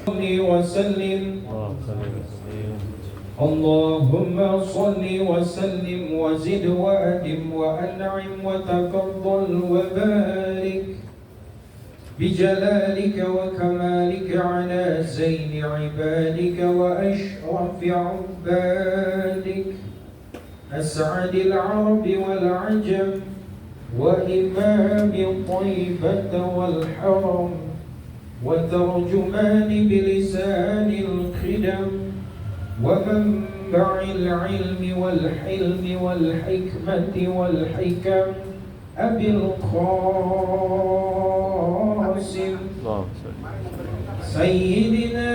وسلم اللهم صل وسلم وزد وأدم وأنعم وتفضل وبارك بجلالك وكمالك على زين عبادك وأشرف عبادك أسعد العرب والعجم وإمام طيبة والحرم وترجمان بلسان القدم ومنبع العلم والحلم والحكمة والحكم أبي القاسم سيدنا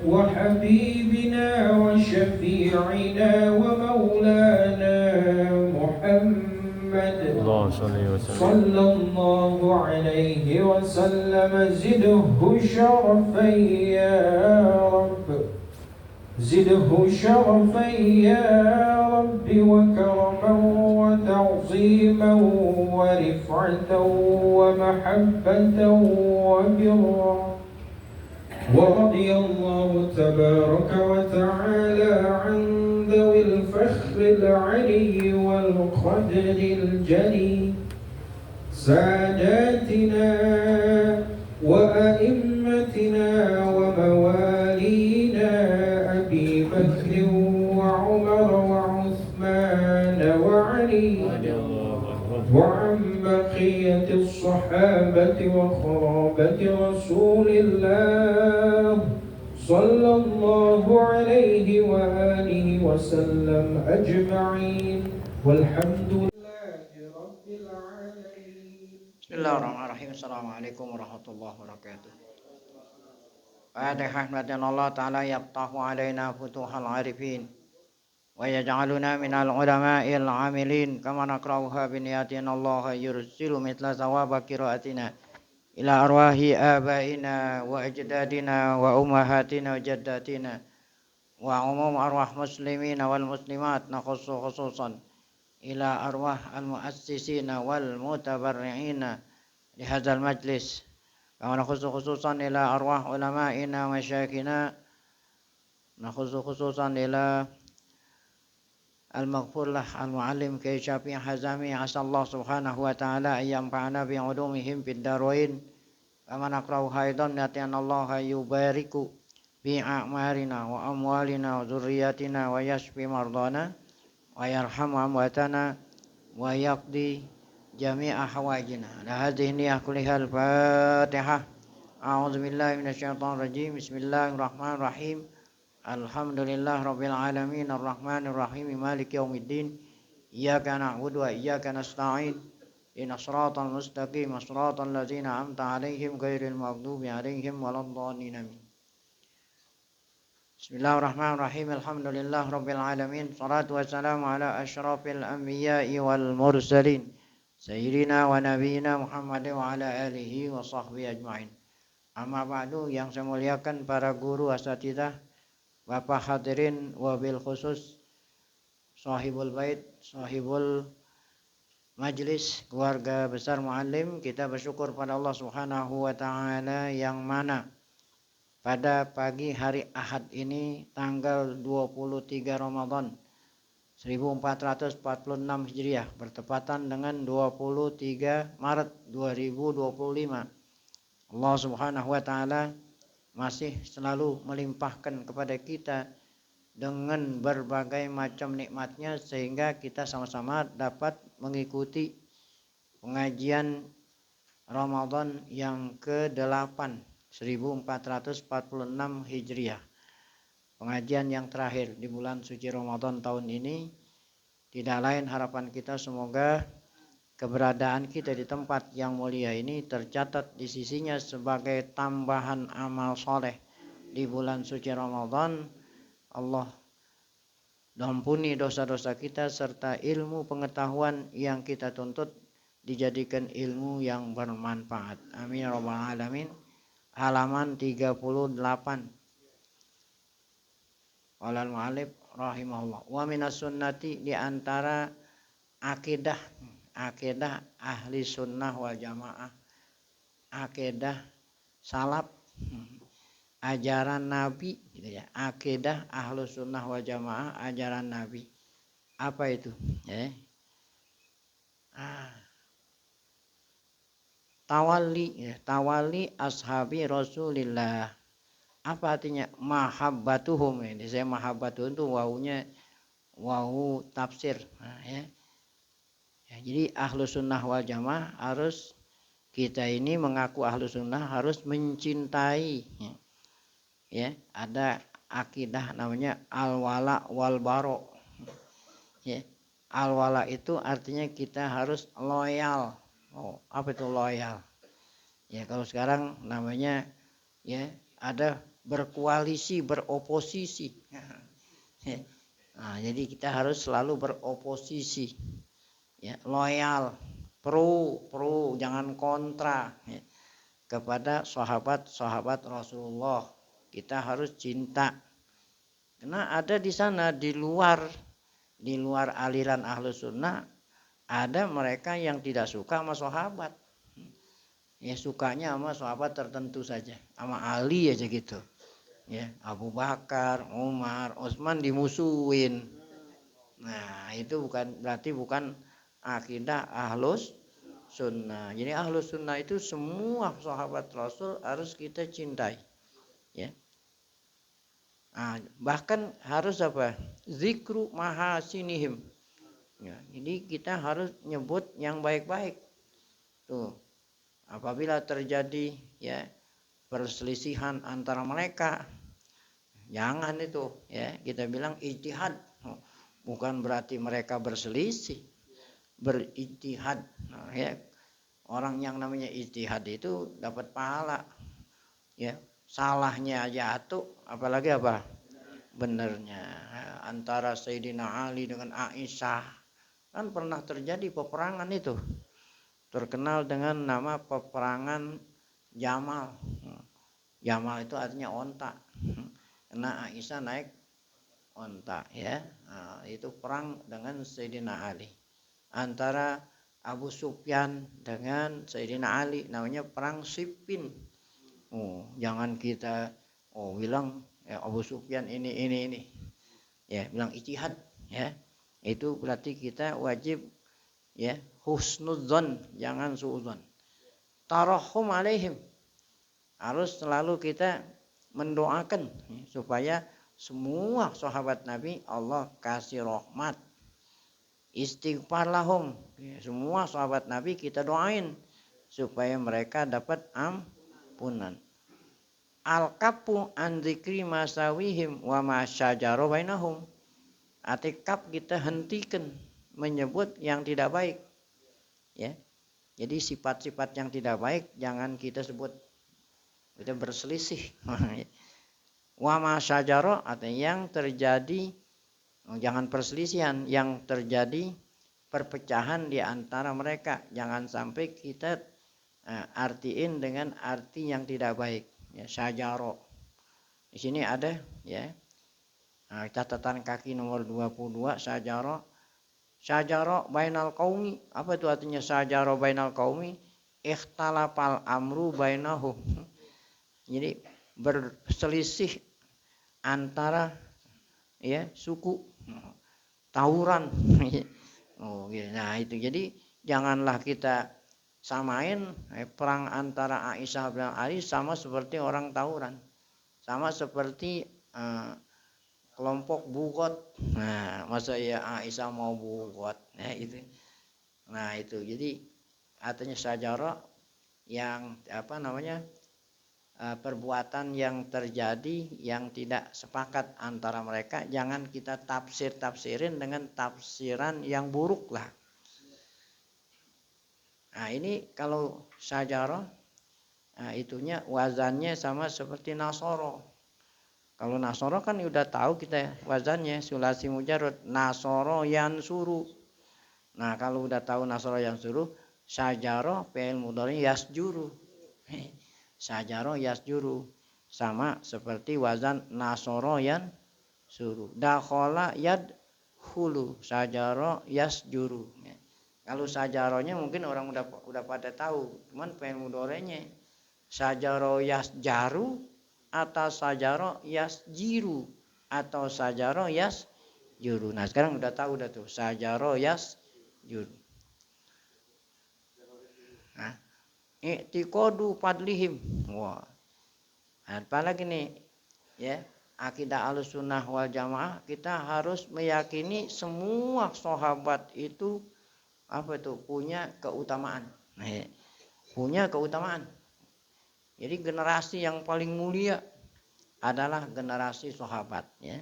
وحبيبنا وشفيعنا ومولانا محمد صلى الله عليه وسلم زده شرفا يا رب زده شرفا يا رب وكرما وتعظيما ورفعة ومحبة وبرا ورضي الله تبارك وتعالى عن ذوي الفخر العلي والقدر الجلي ساداتنا وأئمتنا وموالينا أبي بكر وعمر وعثمان وعلي وعن بقية الصحابة وقرابة رسول الله صلى الله عليه وآله وسلم أجمعين والحمد لله رب العالمين. Bismillahirrahmanirrahim. Assalamualaikum warahmatullahi wabarakatuh. Fatihah Allah Ta'ala yaftahu alaina futuhal arifin wa yaj'aluna minal ulama'il amilin kama nakrauha biniyatin Allah yursilu mitla sawaba qiraatina ila arwahi abaina wa ajdadina wa ummahatina wa jaddatina wa umum arwah muslimina wal muslimat nakhussu khususan ila arwah al-muassisina wal mutabarri'ina li hadzal majlis kama nakhussu khususan ila arwah ulama'ina wa masyayikhina nakhussu khususan ila al-maghfur lah al-muallim Kiai Syafi'i Hazami asallahu subhanahu wa ta'ala ayyam fa'ana bi ulumihim fid darwain kama nakrau haidan niatan Allah yubariku bi a'marina wa amwalina wa dzurriyyatina wa yashfi mardana wa yarhamu amwatana wa yaqdi jami'a hawajina la hadhihi niyah kullihal fatihah a'udzu billahi minasyaitonir rajim bismillahirrahmanirrahim alhamdulillah rabbil alamin arrahmanir rahim maliki yaumiddin iyyaka na'budu wa iyyaka nasta'in ihdinas siratal mustaqim siratal ladzina an'amta 'alaihim ghairil maghdubi 'alaihim waladdallin amin. Bismillahirrahmanirrahim. Alhamdulillah rabbil alamin. Salatu wassalamu ala asyrafil anbiya'i wal mursalin sayyidina wa nabiyina Muhammad wa ala alihi wa sahbihi ajma'in. Amma ba'du, yang saya muliakan para guru asatidzah, Bapak hadirin wabil khusus sahibul bait, sahibul majlis, keluarga besar muallim, kita bersyukur pada Allah Subhanahu wa taala yang mana pada pagi hari Ahad ini tanggal 23 Ramadan 1446 Hijriah bertepatan dengan 23 Maret 2025. Allah Subhanahu wa taala masih selalu melimpahkan kepada kita dengan berbagai macam nikmatnya sehingga kita sama-sama dapat mengikuti pengajian Ramadan yang ke-8 1446 Hijriah. Pengajian yang terakhir di bulan suci Ramadan tahun ini. Tidak lain harapan kita semoga keberadaan kita di tempat yang mulia ini tercatat di sisinya sebagai tambahan amal soleh di bulan suci Ramadan. Allah ampuni dosa-dosa kita serta ilmu pengetahuan yang kita tuntut dijadikan ilmu yang bermanfaat. Amin ya rabbal alamin. Halaman 38. Qala al-mu'allif rahimahullah. Wa minas sunnati, di antara akidah ahli sunnah wal jamaah, akidah salaf, ajaran Nabi gitu ya. Akidah Ahlus Sunnah wal Jamaah ajaran Nabi. Apa itu? Ya. Tawali ashabi Rasulillah. Apa artinya mahabbatuhum ini? Saya mahabbatuhum itu wawunya wawu tafsir. Nah, ya. Ya, jadi Ahlus Sunnah wal Jamaah harus kita ini mengaku Ahlus Sunnah harus mencintai. Ya, ada akidah namanya al-wala wal baro. Ya. Al-wala itu artinya kita harus loyal. Oh, apa itu loyal? Ya, kalau sekarang namanya ya ada berkoalisi, beroposisi. Ya. Nah, jadi kita harus selalu beroposisi. Ya, loyal, pro, jangan kontra ya, kepada sahabat Rasulullah. Kita harus cinta. Karena ada di sana di luar aliran Ahlus Sunnah ada mereka yang tidak suka sama sahabat. Ya sukanya sama sahabat tertentu saja, sama Ali aja gitu. Ya, Abu Bakar, Umar, Utsman dimusuhin. Nah, itu berarti bukan akidah Ahlus Sunnah. Jadi Ahlus Sunnah itu semua sahabat Rasul harus kita cintai. Ya. Nah, bahkan harus apa? Zikru mahasinihim. Ya, jadi kita harus nyebut yang baik-baik. Tuh. Apabila terjadi ya perselisihan antara mereka, jangan itu ya kita bilang ijtihad. Bukan berarti mereka berselisih, berijtihad. Nah, ya. Orang yang namanya ijtihad itu dapat pahala. Ya, salahnya jatuh, apalagi apa? Benernya. Antara Sayyidina Ali dengan Aisyah kan pernah terjadi peperangan itu. Terkenal dengan nama peperangan Jamal. Jamal itu artinya onta. Karena Aisyah naik onta ya. Nah, itu perang dengan Sayyidina Ali. Antara Abu Sufyan dengan Sayyidina Ali namanya perang Siffin. Oh, jangan kita bilang ya Abu Sufyan ini. Ya, bilang ijtihad ya. Itu berarti kita wajib ya husnudzon, jangan suudzon. Tarahum alaihim. Harus selalu kita mendoakan ya, supaya semua sahabat Nabi Allah kasih rahmat. Istighfar lahum. Ya, semua sahabat Nabi kita doain supaya mereka dapat ampunan. Al-kapu an dzikri masawihim wa ma syajara bainahum. Atikap kita hentikan menyebut yang tidak baik. Ya. Jadi sifat-sifat yang tidak baik jangan kita sebut. Kita berselisih. Wa ma syajara atau yang terjadi, jangan perselisihan, yang terjadi perpecahan di antara mereka. Jangan sampai kita artiin dengan arti yang tidak baik. Ya, syajaro. Di sini ada ya. Nah, catatan kaki nomor 22 syajaro. Syajaro bainal qaumi. Apa itu artinya syajaro bainal qaumi? Ikhtalafal amru bainahum. Jadi berselisih antara ya suku, tawuran. Oh, ya. Nah, itu jadi janganlah kita samain perang antara Aisyah dan Ali sama seperti orang tawuran, sama seperti kelompok bugot. Nah, masa ya Aisyah mau bugot? Nah itu jadi artinya syajara yang apa namanya perbuatan yang terjadi yang tidak sepakat antara mereka, jangan kita tafsirin dengan tafsiran yang buruk lah. Nah ini kalau syajara itunya wazannya sama seperti nasoro. Kalau nasoro kan udah tahu kita wazannya sulasi mujarrad, nasoro yansuru. Nah kalau udah tahu nasoro yansuru, syajara fi'il mudhari yasjuru. Syajara yasjuru sama seperti wazan nasoro yansuru. Dakhala yadkhulu, syajara yasjuru. Kalau sajaronya mungkin orang udah pada tahu, cuman fi'il mudhari'nya sajaro yasjaru atas sajaro yasjiru atau sajaro yasjuru. Nah sekarang udah tahu dah tuh sajaro yasjuru. Nah, i'tiqadu fadlihim. Wah. Apalagi nih ya, akidah Ahlussunnah wal Jamaah kita harus meyakini semua sahabat itu apa itu punya keutamaan. Nah, punya keutamaan. Jadi generasi yang paling mulia adalah generasi sahabat ya.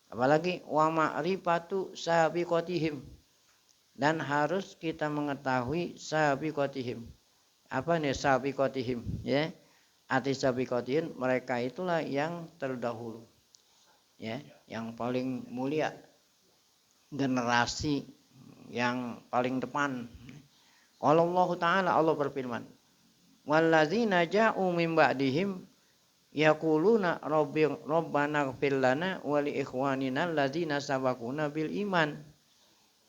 Apalagi wa ma'rifatu sabiqatihim, dan harus kita mengetahui sabiqatihim. Apa nih sabiqatihim ya? Arti sabiqatihim mereka itulah yang terdahulu. Ya, yang paling mulia, generasi yang paling depan. Allah Ta'ala Allah berfirman, walladzina ja'u min ba'dihim yaquluna rabbana ighfir lana wa li ikhwanina alladzina sabaquna bil iman.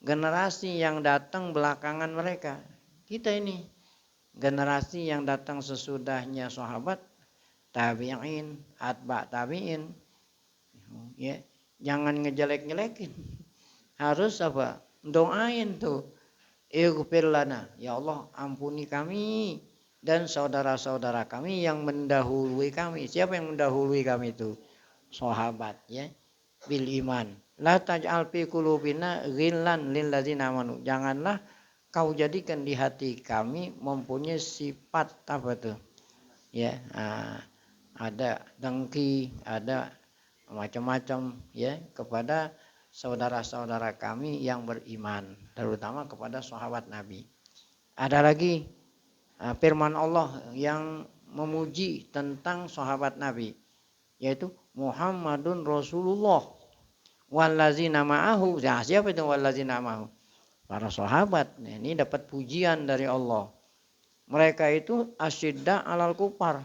Generasi yang datang belakangan mereka. Kita ini generasi yang datang sesudahnya sahabat, tabi'in, atba' tabi'in. Ya, jangan ngejelek-jelekin. Harus apa? Doain tuh. Ighfir lana, ya Allah ampuni kami dan saudara-saudara kami yang mendahului kami. Siapa yang mendahului kami itu? Sahabat ya. Bil iman. La taj'al fi qulubina ghillan lil ladzina amanu. Janganlah kau jadikan di hati kami mempunyai sifat apa tuh? Ya, ada dengki, ada macam-macam ya kepada saudara-saudara kami yang beriman, terutama kepada sahabat Nabi. Ada lagi firman Allah yang memuji tentang sahabat Nabi, yaitu Muhammadun Rasulullah wallazina ma'ahu. Nah, siapa itu wallazina ma'ahu? Para sahabat. Nah, ini dapat pujian dari Allah. Mereka itu asyidda alal kufar.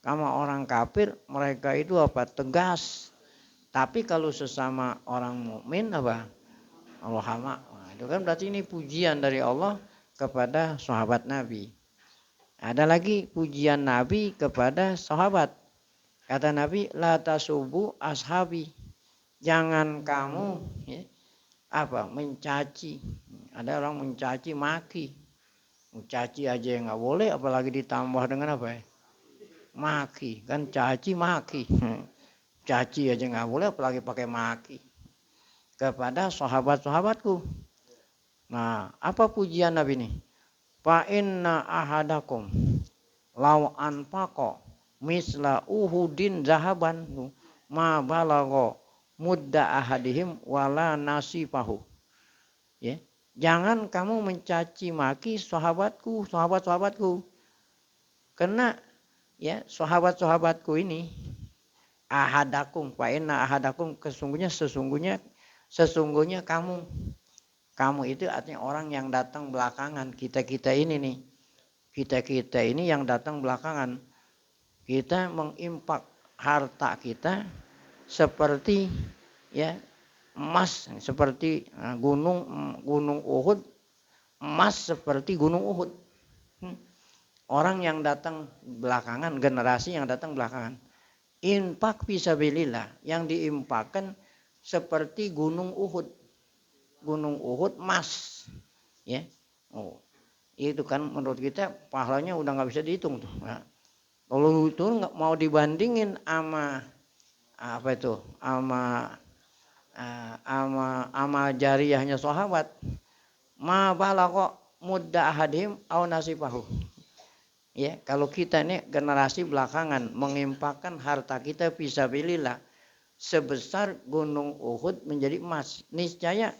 Sama orang kafir mereka itu apa? Tegas. Tapi kalau sesama orang mukmin apa? Rahama. Nah, itu kan berarti ini pujian dari Allah kepada sahabat Nabi. Ada lagi pujian Nabi kepada sahabat. Kata Nabi, la tasubu ashabi. Jangan kamu ya, apa? Mencaci. Ada orang mencaci maki. Mencaci aja yang nggak boleh, apalagi ditambah dengan apa ya? Maki. Kan caci maki. Caci aja nggak boleh, apalagi pakai maki kepada sahabat-sahabatku. Nah, apa pujian Nabi ini? Fa inna ahadakum law anfaqa misla uhudin zahaban ma balagha mudda ahadihim wala nasifahu. Ya, jangan kamu mencaci maki sahabatku, sahabat-sahabatku. Karena ya sahabat-sahabatku ini ahadakum fa inna ahadakum sesungguhnya kamu itu artinya orang yang datang belakangan. Kita ini nih, kita ini yang datang belakangan, kita mengimpak harta kita seperti ya emas, seperti gunung Uhud, emas seperti gunung Uhud. Orang yang datang belakangan, generasi yang datang belakangan, infak fisabilillah, yang diimpakkan seperti gunung Uhud. Gunung Uhud emas. Ya. Oh. Itu kan menurut kita pahalanya udah nggak bisa dihitung tuh. Nah, kalau itu nggak mau dibandingin sama apa itu? Sama amal jariyahnya sahabat. Ma balagha mudda ahadim au nasifahu. Ya, kalau kita ini generasi belakangan mengimpakkan harta kita fisabilillah sebesar gunung Uhud menjadi emas, niscaya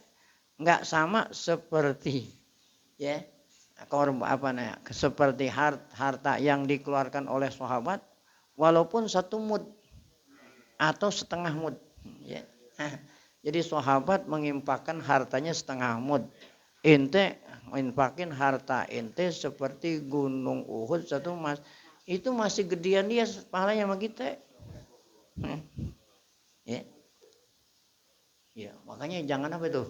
nggak sama seperti ya seperti harta yang dikeluarkan oleh sahabat walaupun 1 mud atau setengah mud ya. Jadi sahabat mengimpakkan hartanya setengah mud, ente mengimpakin harta ente seperti gunung Uhud 1 emas, itu masih gedean dia pahalanya sama kita ya. Ya, makanya jangan apa itu?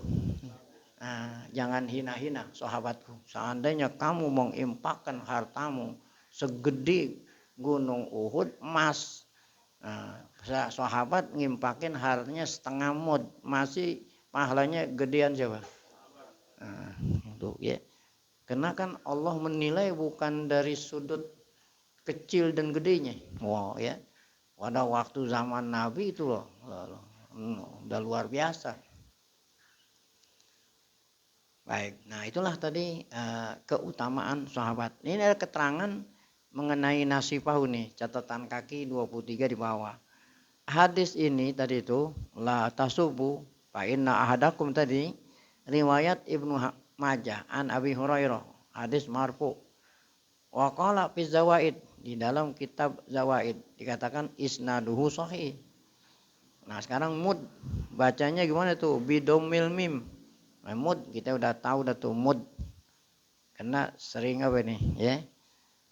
Jangan hina-hina sahabatku. Seandainya kamu mengimpakkan hartamu segede gunung Uhud emas, Sahabat ngimpakin hartanya setengah mud, masih pahalanya gedean siapa? Itu ya. Karena kan Allah menilai bukan dari sudut kecil dan gedenya. Wow ya. Pada waktu zaman Nabi itu loh, udah luar biasa. Baik, nah itulah tadi keutamaan sahabat. Ini ada keterangan mengenai nasi pahu nih, catatan kaki 23 di bawah. Hadis ini tadi itu la tasubu fa inna ahadakum tadi riwayat Ibnu Majah an Abi Hurairah, hadis marfu. Wa qala fi zawaid, di dalam kitab Zawaid dikatakan isnaduhu sahih. Nah, sekarang mud bacanya gimana tuh? Bidomil mim. Nah, mud kita udah tahu dah tuh mud. Karena sering apa nih, ya?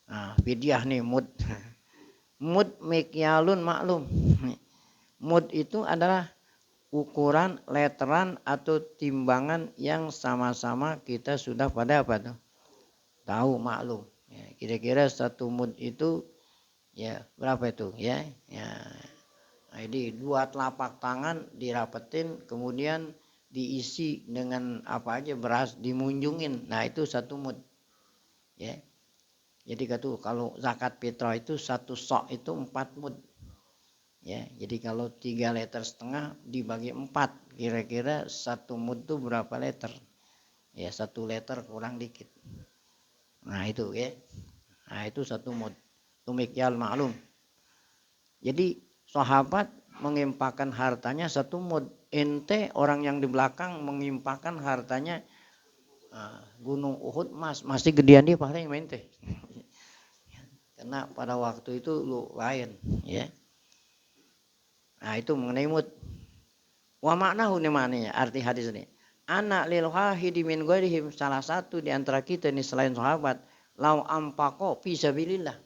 Nah, fidyah nih mud. Mud mikyalun maklum. Mud itu adalah ukuran leteran atau timbangan yang sama-sama kita sudah pada apa tuh? Tahu maklum. Ya, kira-kira satu mud itu ya berapa itu ya? Ya. Jadi 2 telapak tangan dirapetin, kemudian diisi dengan apa aja beras dimunjungin. Nah, itu 1 mud. Ya. Jadi kalau zakat fitrah itu 1 sok itu 4 mud. Ya, jadi kalau 3,5 liter dibagi 4, kira-kira 1 mud itu berapa liter? Ya, 1 liter kurang dikit. Nah, itu ya. Nah, itu 1 mud. Tumikyal maklum. Jadi sahabat mengimpakkan hartanya 1 mud. Ente orang yang di belakang mengimpakkan hartanya gunung Uhud masih gedean dia paling ente. Karena pada waktu itu lu lain, ya. Nah, itu mengenai mud. Wa maknahu ini maknanya, arti hadis ini. Anak lil wahidi min ghairihim, salah satu di antara kita ini selain sahabat, lau ampaqo fi sabilillah,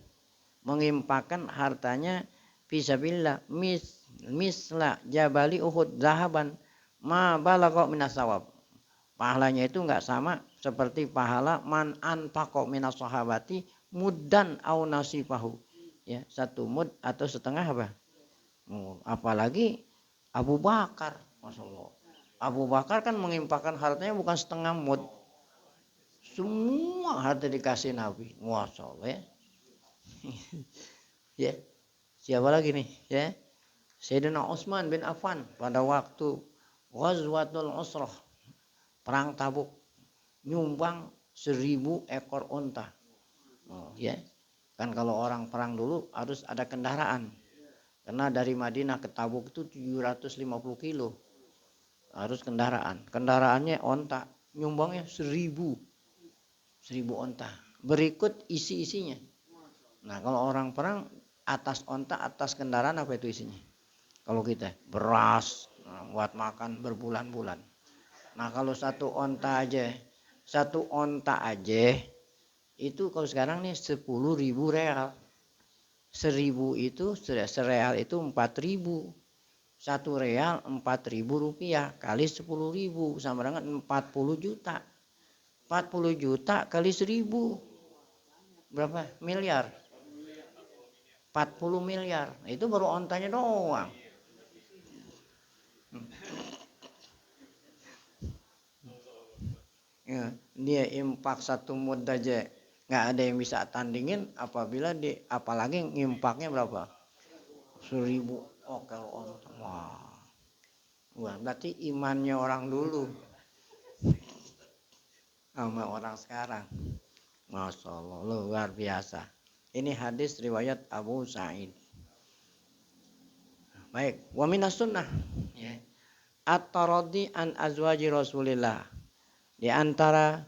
mengimpakkan hartanya fi sabilillah misla jabali Uhud zahaban ma balagha minas sawab. Pahalanya itu enggak sama seperti pahala man anfaqo minas sahabati muddan au nasifahu. Ya, 1 mud atau setengah apa? Apalagi Abu Bakar, masyaallah. Abu Bakar kan mengimpakkan hartanya bukan setengah mud. Semua harta dikasih Nabi. Masyaallah ya. Ya. Siapa lagi nih, ya? Sayyidina Utsman bin Affan pada waktu Ghazwatul Usrah, perang Tabuk, nyumbang 1000 ekor unta. Ya. Kan kalau orang perang dulu harus ada kendaraan. Karena dari Madinah ke Tabuk itu 750 kilo. Harus kendaraan. Kendaraannya onta. Nyumbangnya 1000 onta. Berikut isi-isinya. Nah, kalau orang perang atas onta, atas kendaraan apa itu isinya? Kalau kita beras, buat makan berbulan-bulan. Nah, kalau 1 onta aja itu kalau sekarang nih 10.000 real. 1000 itu sereal itu 4.000. 1 real 4.000 rupiah kali 10.000 sama dengan 40 juta. 40 juta kali 1000 berapa miliar? 40 miliar. Itu baru ontanya doang. Ya, dia impak 1 mud aja nggak ada yang bisa tandingin apabila apalagi ngimpaknya berapa? 1000. Oh, kalau onta. Wah, berarti imannya orang dulu sama orang sekarang. Masya Allah, luar biasa. Ini hadis riwayat Abu Sa'id. Baik, wa minas sunnah. Ya. At-taradi an azwaji Rasulillah. Di antara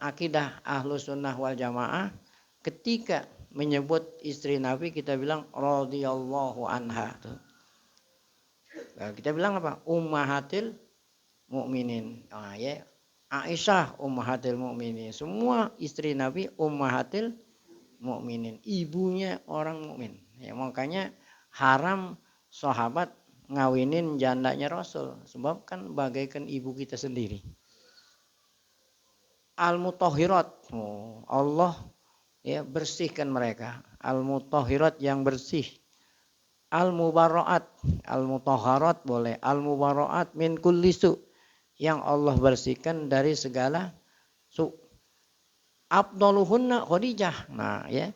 akidah ahlu sunnah wal jamaah, ketika menyebut istri Nabi kita bilang radhiyallahu anha. Nah, kita bilang apa? Ummahatil mukminin. Ya. Aisyah ummahatil mukminin. Semua istri Nabi ummahatil mukminin. Ibunya orang mukmin. Ya, makanya haram sahabat ngawinin jandanya Rasul. Sebab kan bagaikan ibu kita sendiri. Al-mutahhirat. Allah ya bersihkan mereka. Al-mutahhirat yang bersih. al-mubarra'at, al-mutahharat boleh, al-mubarra'at min kulli su, yang Allah bersihkan dari segala su. Afdaluhunna Khadijah. Nah, ya.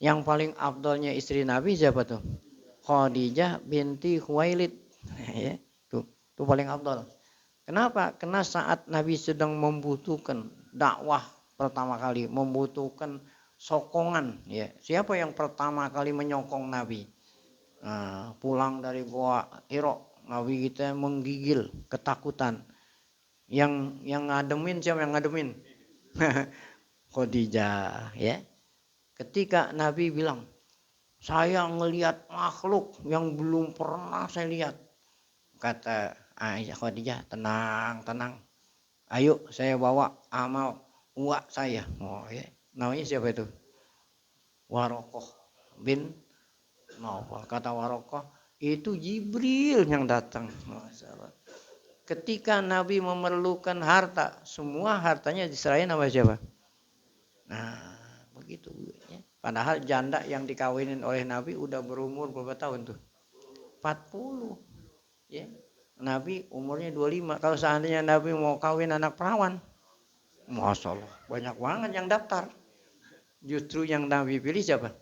Yang paling afdalnya istri Nabi siapa tuh? Khadijah binti Khuwailid. Ya, tuh paling afdal. Kenapa? Karena saat Nabi sedang membutuhkan dakwah pertama kali, membutuhkan sokongan. Ya, siapa yang pertama kali menyokong Nabi? Nah, pulang dari Goa Hira, Nabi kita menggigil ketakutan. Yang ngademin siapa yang ngademin? Khadijah, ya. Ketika Nabi bilang, saya ngelihat makhluk yang belum pernah saya lihat. Kata Aisyah, Khadijah, tenang, tenang. Ayo saya bawa amal uak saya. Oh, ya. Namanya siapa itu? Warokoh bin Naufal. Kata Warokoh, itu Jibril yang datang. Ketika Nabi memerlukan harta, semua hartanya diserahin sama siapa? Nah, begitu. Ya. Padahal janda yang dikawinin oleh Nabi udah berumur berapa tahun tuh? 40. Ya. Nabi umurnya 25. Kalau seandainya Nabi mau kawin anak perawan, Masya Allah, banyak banget yang daftar. Justru yang Nabi pilih siapa?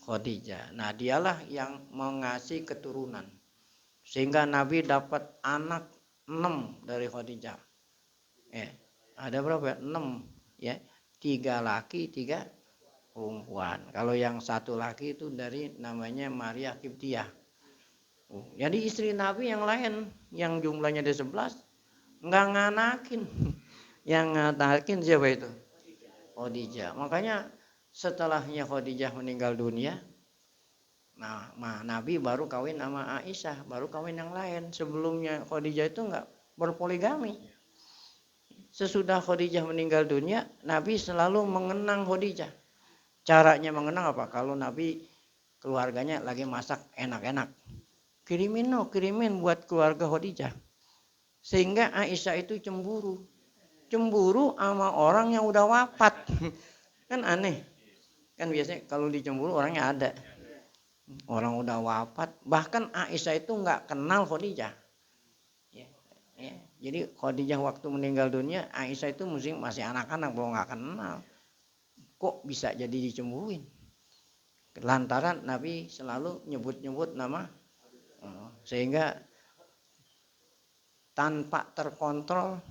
Khadijah. Nah, dialah yang mengasih keturunan. Sehingga Nabi dapat anak 6 dari Khadijah. Ada berapa? 6. Ya. 3 laki, 3 perempuan. Kalau yang 1 laki itu dari namanya Maria Kiptiah. Jadi istri Nabi yang lain yang jumlahnya ada 11 nggak nganakin. Yang nganakin siapa itu? Khadijah. Makanya setelahnya Khadijah meninggal dunia, nah Nabi baru kawin sama Aisyah, baru kawin yang lain. Sebelumnya Khadijah itu nggak berpoligami. Sesudah Khadijah meninggal dunia, Nabi selalu mengenang Khadijah. Caranya mengenang apa? Kalau Nabi keluarganya lagi masak enak-enak, kirimin buat keluarga Khadijah. Sehingga Aisyah itu cemburu sama orang yang udah wafat. Kan aneh. Kan biasanya kalau dicemburu orangnya ada. Orang udah wafat. Bahkan Aisyah itu nggak kenal Khadijah. Ya. Jadi Khadijah waktu meninggal dunia, Aisyah itu masih anak-anak, belum nggak kenal. Kok bisa jadi dicemburuin? Lantaran Nabi selalu nyebut-nyebut nama, sehingga tanpa terkontrol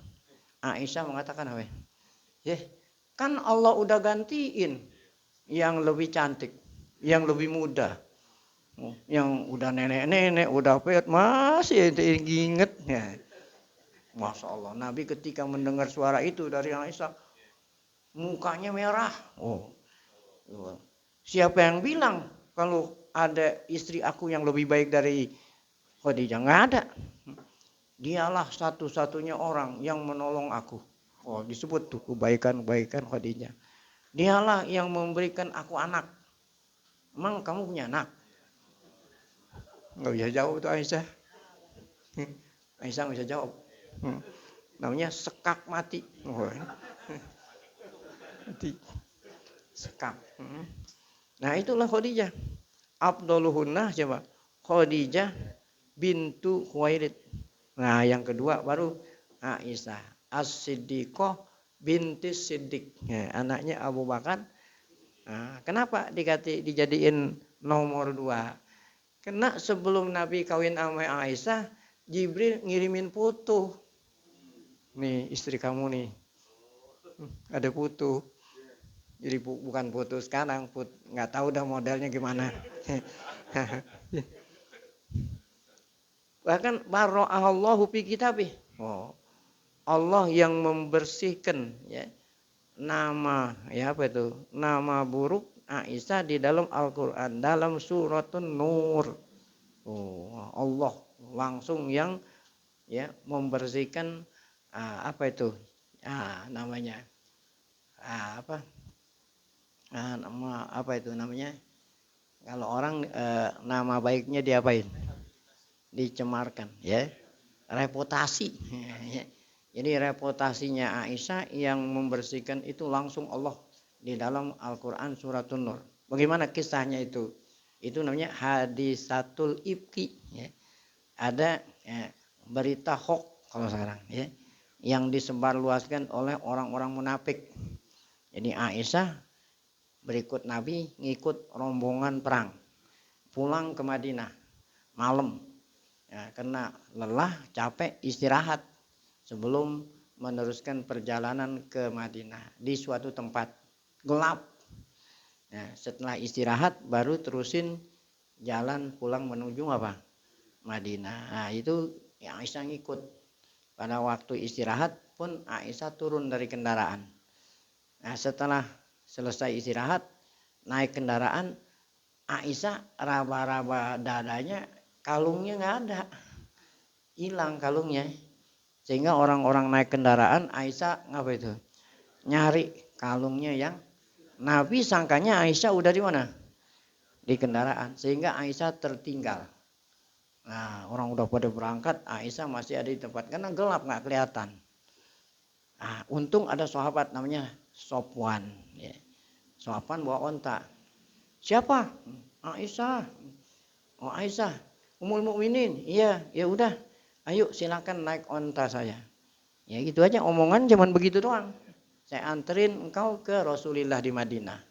Aisyah mengatakan apa? Kan Allah udah gantiin yang lebih cantik, yang lebih muda, yang udah nenek-nenek, udah pet, masih inget. Ya. Masya Allah, Nabi ketika mendengar suara itu dari Aisyah, mukanya merah. Siapa yang bilang kalau ada istri aku yang lebih baik dari Khadijah? Nggak ada. Dialah satu-satunya orang yang menolong aku. Disebut tuh kebaikan-kebaikan Khadijah. Dialah yang memberikan aku anak. Emang kamu punya anak? Nggak bisa jawab tuh Aisyah. Aisyah nggak bisa jawab. Namanya sekak mati. Sekak. Nah itulah Khadijah. Afdaluhunna siapa? Khadijah bintu Khuwailid. Nah yang kedua baru Aisyah. As-Siddiqah binti Siddiq. Ya, anaknya Abu Bakar. Nah, kenapa dijadiin nomor 2? Karena sebelum Nabi kawin sama Aisyah, Jibril ngirimin foto. Nih istri kamu nih. Ada foto. Jadi bukan foto sekarang, nggak tahu dah modelnya gimana. Bahkan barra'ahallahu fi kitabih. Allah yang membersihkan ya nama nama buruk Aisyah di dalam Al-Qur'an dalam suratun Nur. Allah langsung yang ya membersihkan namanya namanya kalau orang nama baiknya diapain? Dicemarkan ya, reputasi. Jadi reputasinya Aisyah yang membersihkan itu langsung Allah di dalam Al-Qur'an suratun Nur. Bagaimana kisahnya itu? Itu namanya hadisatul ibki. Ya. Ada berita hoax kalau sekarang, ya, yang disebarluaskan oleh orang-orang munafik. Jadi Aisyah berikut Nabi ngikut rombongan perang, pulang ke Madinah malam, ya, karena lelah, capek, istirahat sebelum meneruskan perjalanan ke Madinah di suatu tempat gelap. Nah, setelah istirahat baru terusin jalan pulang menuju apa? Madinah. Nah, itu yang Aisyah ngikut. Pada waktu istirahat pun Aisyah turun dari kendaraan. Nah, setelah selesai istirahat, naik kendaraan, Aisyah raba-raba dadanya, kalungnya nggak ada, hilang kalungnya. Sehingga orang-orang naik kendaraan, Aisyah ngapa itu? Nyari kalungnya yang Nabi sangkanya Aisyah udah di mana? Di kendaraan. Sehingga Aisyah tertinggal. Nah, orang udah pada berangkat, Aisyah masih ada di tempat karena gelap nggak kelihatan. Nah, untung ada sahabat namanya Sofwan. Ya. Sofwan bawa onta. Siapa? Aisyah. Oh Aisyah, Ummul Mukminin. Iya, ya udah. Ayo silakan naik onta saya. Ya gitu aja, omongan cuman begitu doang. Saya anterin engkau ke Rasulullah di Madinah.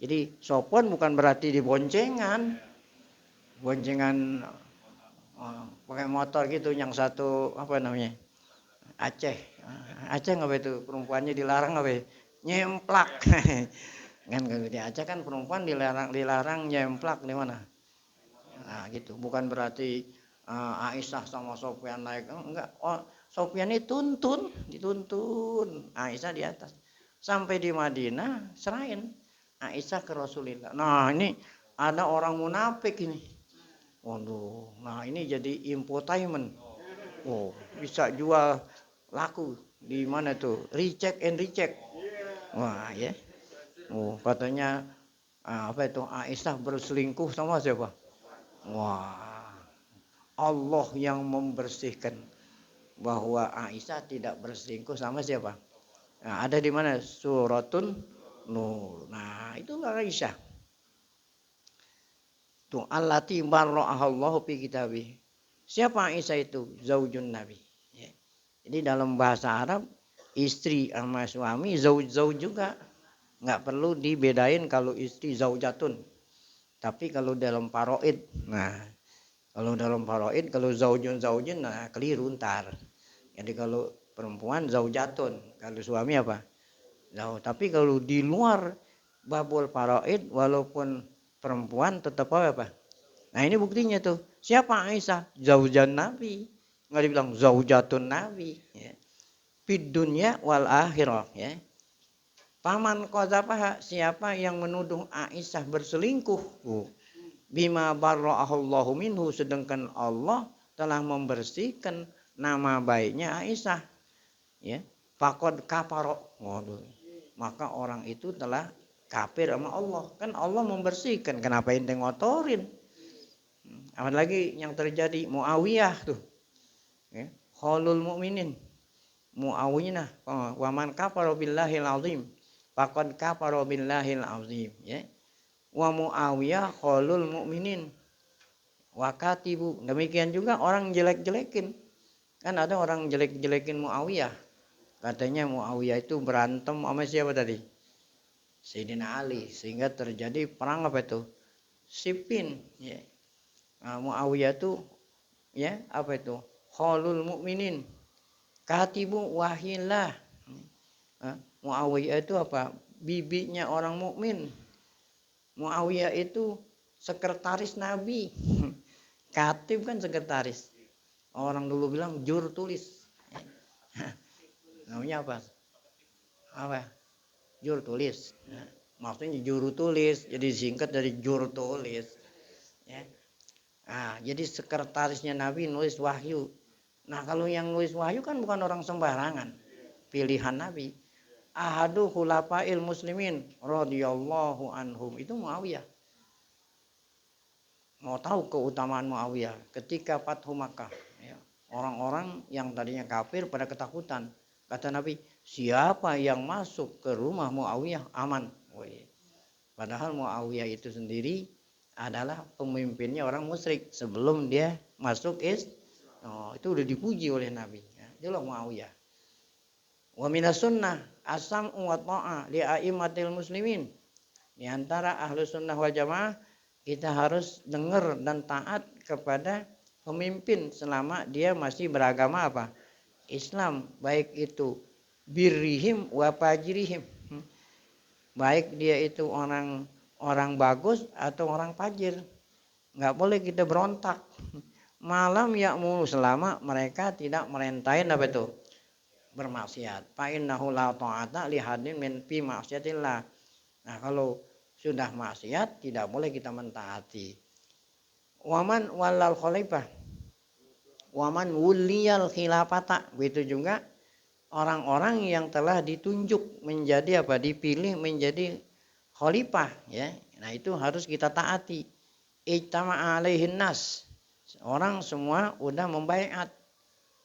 Jadi Sofwan bukan berarti diboncengan. Boncengan pakai motor gitu, yang satu apa namanya? Aceh. Aceh ngapa itu? Perempuannya dilarang apa? Nyemplak. Kan di Aceh kan perempuan dilarang nyemplak di mana? Nah, gitu. Bukan berarti Aisyah sama Sofyan naik, enggak. Oh, Sofyan dituntun. Aisyah di atas. Sampai di Madinah serahin Aisyah ke Rasulullah. Nah, ini ada orang munafik ini. Waduh, nah ini jadi infotainment. Oh, bisa jual laku di mana tuh? Recheck and recheck. Wah, ya. Oh, katanya apa itu? Aisyah berselingkuh sama siapa? Wah, Allah yang membersihkan bahwa Aisyah tidak berselingkuh sama siapa? Nah, ada di mana? Suratun Nur. Nah, itulah Aisyah. Tuh allati barra'ahallahu fi kitabih. Siapa Aisyah itu? Zaujun Nabi. Ya. Jadi dalam bahasa Arab istri sama suami zauj juga. Nggak perlu dibedain kalau istri zaujatun. Tapi kalau dalam paroid, nah kalau dalam paroid, kalau zaujun, nah keliru ntar. Jadi kalau perempuan zaujatun, kalau suami apa? Zauj. Tapi kalau di luar babul paroid, walaupun perempuan tetap apa? Nah ini buktinya tuh. Siapa Aisyah? Zaujan Nabi. Nggak dibilang zaujatun Nabi. Ya. Fid dunya wal akhirah. Ya. Paman qadzafaha, siapa yang menuduh Aisyah berselingkuh, bima barra'ahallahu minhu, sedangkan Allah telah membersihkan nama baiknya Aisyah, ya, faqad kafara. Waduh. Maka orang itu telah kafir sama Allah. Kan Allah membersihkan, kenapa ente ngotorin? Apalagi yang terjadi Muawiyah tuh, ya, khalul mukminin. Muawiyah, wa man kafara billahil azim faqad kafara billahil azim, ya. Wa Muawiyah khalul mukminin wa katibu. Demikian juga orang jelek-jelekin. Kan ada orang jelek-jelekin Muawiyah. Katanya Muawiyah itu berantem sama siapa tadi? Sayyidina Ali, sehingga terjadi perang apa itu? Siffin, ya. Nah, Muawiyah itu, ya, apa itu? Khalul mukminin. Katibu wahillah. Muawiyah itu apa? Bibinya orang mukmin. Muawiyah itu sekretaris Nabi. Katib kan sekretaris. Orang dulu bilang juru tulis. Namanya apa? Apa? Juru tulis. Maksudnya juru tulis, jadi singkat dari juru tulis. Ya. Nah, jadi sekretarisnya Nabi nulis wahyu. Nah, kalau yang nulis wahyu kan bukan orang sembarangan. Pilihan Nabi. Ahadu khulafail muslimin radhiyallahu anhum, itu Muawiyah. Mau tahu keutamaan Muawiyah ketika Fathu Makkah, ya. Orang-orang yang tadinya kafir pada ketakutan. Kata Nabi, siapa yang masuk ke rumah Muawiyah aman. Padahal Muawiyah itu sendiri adalah pemimpinnya orang musyrik sebelum dia masuk itu udah dipuji oleh Nabi. Itulah Muawiyah. Wa minas sunnah as-sam'u wa ta'ah li a'immatil muslimin. Di antara ahlu sunnah wal jamaah kita harus dengar dan taat kepada pemimpin selama dia masih beragama apa? Islam, baik itu birrihim wa fajrihim. Baik dia itu orang bagus atau orang fajir. Nggak boleh kita berontak. Malam ya'muru selama mereka tidak merintahin apa itu? Bermaksiat. Fa innahu la ta'ata li hadin min fi maksiatillah. Nah, kalau sudah maksiat tidak boleh kita mentaati. Waman walal khalifah. Waman wuliyal khilafata. Begitu juga orang-orang yang telah ditunjuk menjadi apa? Dipilih menjadi khalifah, ya. Nah, itu harus kita taati. Ijtama alaihin nas. Orang semua udah membaiat.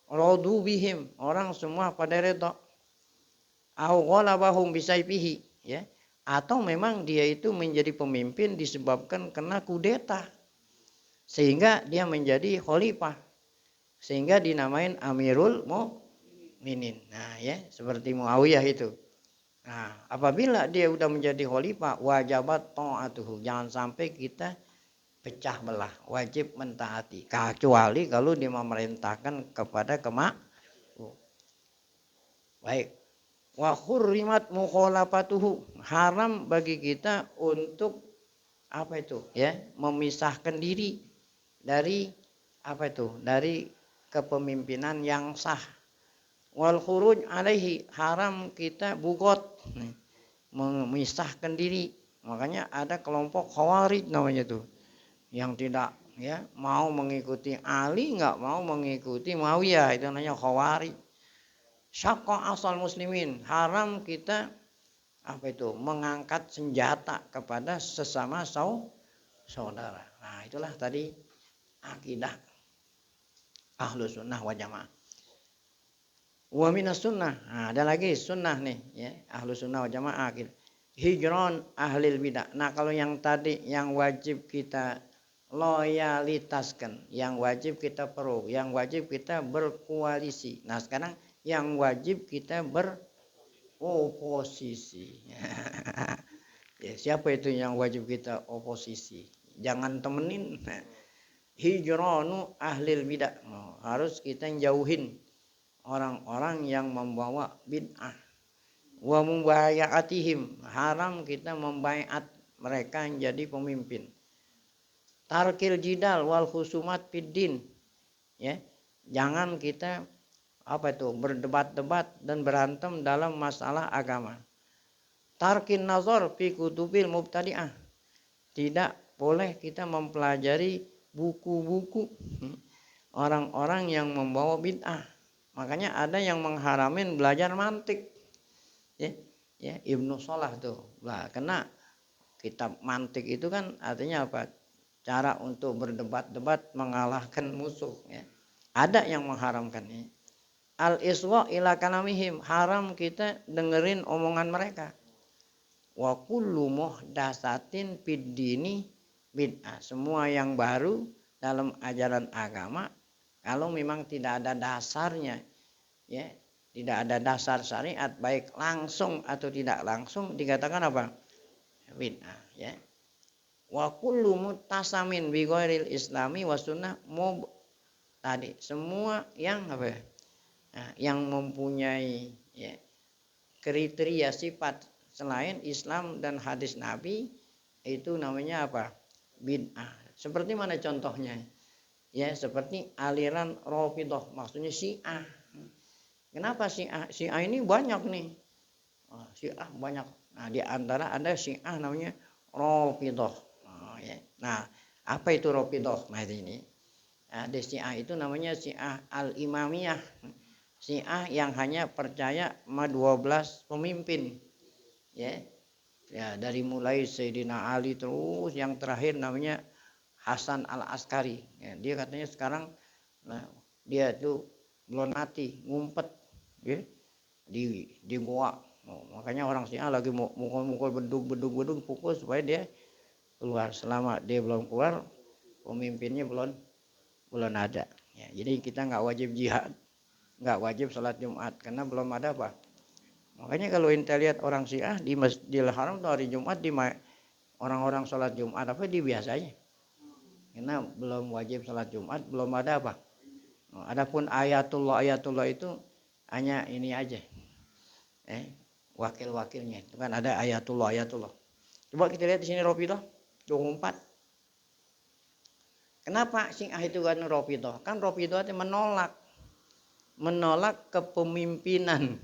Radu bihim, orang semua pada redha. Au ghalabahum bisayfihi, ya. Atau memang dia itu menjadi pemimpin disebabkan kena kudeta. Sehingga dia menjadi khalifah. Sehingga dinamain Amirul Mukminin. Nah, ya, seperti Muawiyah itu. Nah, apabila dia udah menjadi khalifah, wajibat ta'atuhu. Jangan sampai kita pecah belah, wajib mentaati, kecuali kalau dia memerintahkan kepada baik. Wa hurrimat mukhalafatuhu, haram bagi kita untuk apa itu, ya, memisahkan diri dari apa itu, dari kepemimpinan yang sah. Wal khuruj alaihi, haram kita bugot, memisahkan diri. Makanya ada kelompok Khawarij namanya tuh, yang tidak, ya, mau mengikuti Ali, nggak mau mengikuti Muawiyah, itu namanya Khawarij. Syaqqa asal muslimin, haram kita apa itu, mengangkat senjata kepada sesama saudara. Nah, itulah tadi akidah ahlu sunnah wal jamaah. Wa minas sunnah, nah, ada lagi sunnah nih, ya, ahlu sunnah wal jamaah. Hijron ahlil bidah. Nah, kalau yang tadi yang wajib kita loyalitaskan, yang wajib kita pro, yang wajib kita berkoalisi. Nah, sekarang yang wajib kita beroposisi. Ya, siapa itu yang wajib kita oposisi? Jangan temenin. Hijronu ahlil bidah. Harus kita jauhin orang-orang yang membawa bid'ah. Wa mubayatihim, haram kita membaiat mereka yang jadi pemimpin. Tarkil jidal wal khusumat fiddin, ya, jangan kita apa itu, berdebat-debat dan berantem dalam masalah agama. Tarkin nazar fi kutubil mubtadi'ah, tidak boleh kita mempelajari buku-buku orang-orang yang membawa bid'ah. Makanya ada yang mengharamin belajar mantik, ya, Ibnu Salah tuh. Lah, karena kitab mantik itu kan artinya apa? Cara untuk berdebat-debat mengalahkan musuh, ya. Ada yang mengharamkannya. Al-iswa ila kalamihim, haram kita dengerin omongan mereka. Wa kullu muhdatsatin fid dini bid'ah. Semua yang baru dalam ajaran agama, kalau memang tidak ada dasarnya, ya, tidak ada dasar syariat, baik langsung atau tidak langsung, dikatakan apa? Bid'ah, ya. Wa kullu muttasamin bi ghairil islami wa sunnah tadi, semua yang apa ya? Nah, yang mempunyai, ya, kriteria sifat selain Islam dan hadis Nabi, itu namanya apa? Bid'ah. Seperti mana contohnya? Ya, seperti aliran Rafidhah, maksudnya Syiah. Kenapa Syiah? Syiah ini banyak nih. Syiah banyak. Nah, di antara ada Syiah namanya Rafidhah. Ya. Nah, apa itu Rafidhah? Nah, ini. Ada Syiah itu namanya Syiah al-Imamiyah. Syiah yang hanya percaya sama 12 pemimpin. Ya. Ya, dari mulai Sayyidina Ali terus yang terakhir namanya Hasan al-Askari. Ya, dia katanya sekarang, nah, dia itu belum mati, ngumpet, ya, di goa. Makanya orang Syiah lagi mukul bedug pukul supaya dia keluar. Selama dia belum keluar, pemimpinnya belum ada. Ya, jadi kita nggak wajib jihad, nggak wajib sholat Jumat karena belum ada apa. Makanya kalau kita lihat orang Syiah di Masjidil Haram tuh hari Jumat orang-orang sholat Jumat apa di biasanya. Karena belum wajib sholat Jumat, belum ada apa. Adapun ayatullah itu hanya ini aja. Wakil-wakilnya itu kan ada ayatullah. Coba kita lihat di sini Rafidhah 24. Kenapa Syiah itu kan Rafidhah? Kan Rafidhah itu menolak kepemimpinan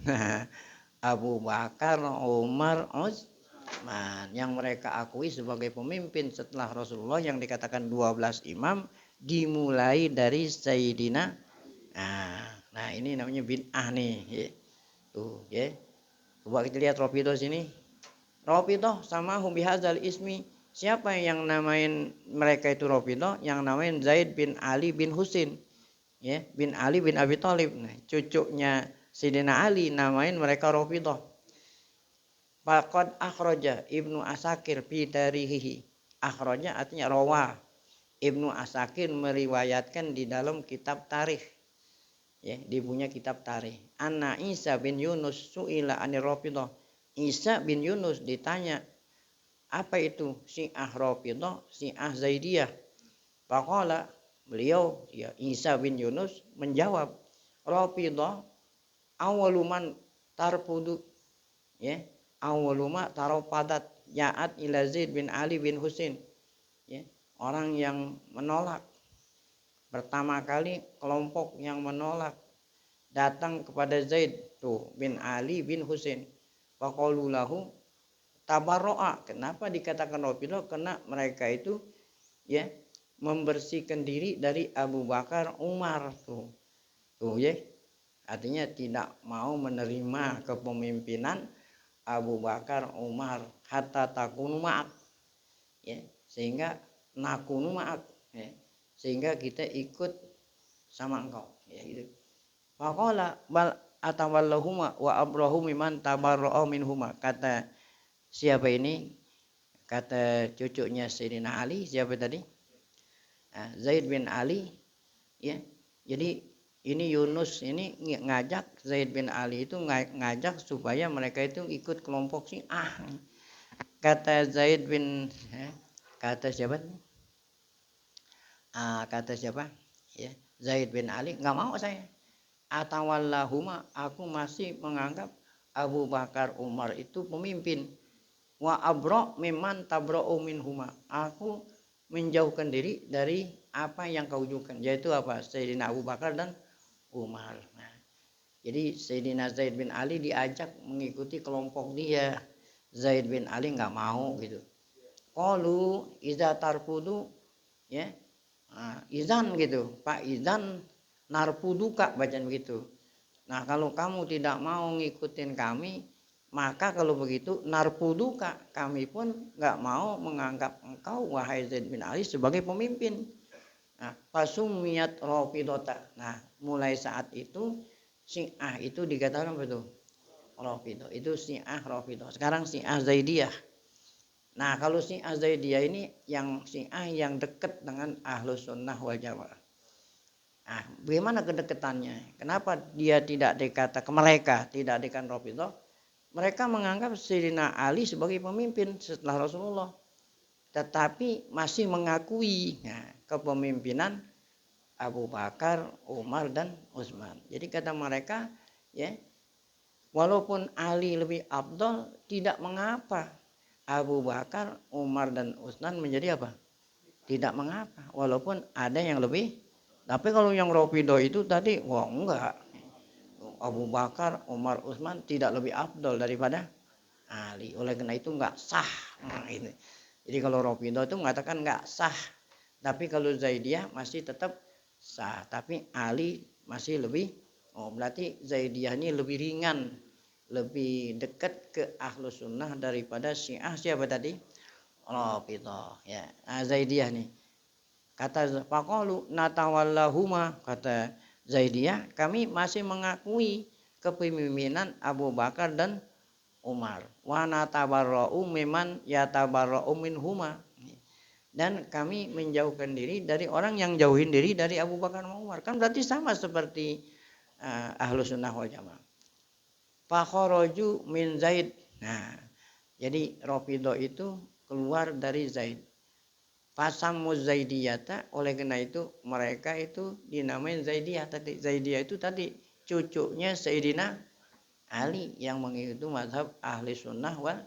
Abu Bakar, Umar, Utsman yang mereka akui sebagai pemimpin setelah Rasulullah yang dikatakan 12 imam dimulai dari Sayyidina. Nah ini namanya bid'ah nih. Ya. Tuh, ya. Coba kita lihat Rafidhah sini. Rafidhah sama hum bihadzal ismi. Siapa yang namain mereka itu Rafidhah? Yang namain Zaid bin Ali bin Husain. Ya, bin Ali bin Abi Thalib. Nah, cucunya Sayyidina Ali namain mereka Rafidhah. Faqad akhraja Ibnu Asakir fi tarihihi. Akhraja artinya rawa. Ibnu Asakir meriwayatkan di dalam kitab tarikh. Ya, dia punya kitab tarikh. Anna Isa bin Yunus su'ila anir Rafidhah. Isa bin Yunus ditanya, apa itu Syiah Rafidhah, Syiah Zaidiyah? Faqala, beliau ya Isa bin Yunus menjawab, Rafidhah awaluman tarpudu, ya, awaluma taropadat ya'at ila Zaid bin Ali bin Husain, ya, orang yang menolak pertama kali, kelompok yang menolak datang kepada Zaid tuh bin Ali bin Husain. Faqalu lahu tabarro'a. Kenapa dikatakan Rafidhah? Karena mereka itu ya membersihkan diri dari Abu Bakar, Umar tuh ya. Artinya tidak mau menerima kepemimpinan Abu Bakar, Umar hatta takunu ma'ak. Ya, sehingga nakunu ma'ak, ya. Sehingga kita ikut sama engkau, ya gitu. Faqala bal atawallahuma wa abrahu miman tabarra'a minhuma. Kata siapa ini? Kata cucunya Sayyidina Ali, siapa tadi? Zaid bin Ali, ya. Jadi ini Yunus ini ngajak Zaid bin Ali itu ngajak supaya mereka itu ikut kelompok Syiah. Kata Zaid bin kata siapa? Kata siapa? Ya, Zaid bin Ali, nggak mau saya. Atawallahuma, aku masih menganggap Abu Bakar, Umar itu pemimpin. Wa abra mimman tabra'u minhuma, aku menjauhkan diri dari apa yang kau jauhkan, yaitu apa? Sayyidina Abu Bakar dan Umar. Nah, jadi Sayyidina Zaid bin Ali diajak mengikuti kelompok dia. Zaid bin Ali nggak mau gitu. Qalu iza tarfudu, ya, izan gitu, Pak izan narfuduka, bacaan begitu. Nah kalau kamu tidak mau ngikutin kami, maka kalau begitu narfuduka, kami pun nggak mau menganggap engkau wahai Zaid bin Ali sebagai pemimpin. Nah, pasumiyat Rafidhah. Nah, mulai saat itu Syiah itu dikatakan apa itu? Rafidhah. Itu Syiah Rafidhah. Sekarang Syiah Zaidiyah. Nah, kalau Syiah Zaidiyah ini yang Syiah yang dekat dengan Ahlus Sunnah wal Jamaah. Nah, bagaimana kedekatannya? Kenapa dia tidak dikata ke mereka, tidak dikatakan Rafidhah? Mereka menganggap Sayyidina Ali sebagai pemimpin setelah Rasulullah, tetapi masih mengakui kepemimpinan Abu Bakar, Umar dan Utsman. Jadi kata mereka, ya, walaupun Ali lebih afdal, tidak mengapa Abu Bakar, Umar dan Utsman menjadi apa? Tidak mengapa, walaupun ada yang lebih. Tapi kalau yang Rafidhah itu tadi, wah enggak. Abu Bakar, Umar, Utsman tidak lebih afdal daripada Ali. Oleh karena itu enggak sah. Nah, ini. Jadi kalau Rafidhah itu mengatakan enggak sah. Tapi kalau Zaidiyah masih tetap sah. Tapi Ali masih lebih, berarti Zaidiyah ini lebih ringan, lebih dekat ke Ahlus Sunnah daripada Syiah siapa tadi? Rafidhah, ya. Zaidiyah nih. Kata faqalu natawallahuma, kata Zaidiyah, kami masih mengakui kepemimpinan Abu Bakar dan Umar. Wa natabarra'u mimman yatabarra'u minhuma. dan kami menjauhkan diri dari orang yang jauhin diri dari Abu Bakar dan Umar. Kan berarti sama seperti Ahlus Sunnah wal Jamaah. Fakharaju min Zaid. Nah, jadi Rafidhah itu keluar dari Zaid. Fasammu Zaidiyata, oleh karena itu mereka itu dinamain Zaidiyah tadi. Zaidiyah itu tadi cucunya Sayyidina Ali yang mengikuti mazhab ahli sunnah wal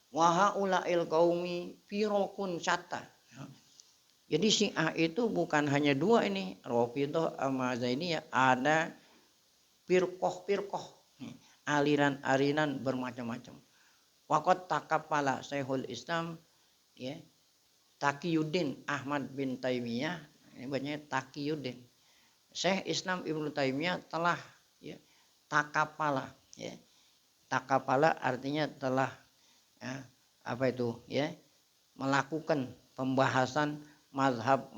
wahaulail qaumi firaqun syatta. Jadi Syiah itu bukan hanya dua ini, Rafidhah sama Zaidiyah, ada firqah-firqah, aliran-aliran bermacam-macam. Waqat takapala Syekhul Islam ya, Taqiyuddin Ahmad bin Taimiyah, ini bacanya Taqiyuddin. Syekh Islam Ibnu Taimiyah telah ya, takapala ya. Takapala artinya telah ya, apa itu ya, melakukan pembahasan mazhab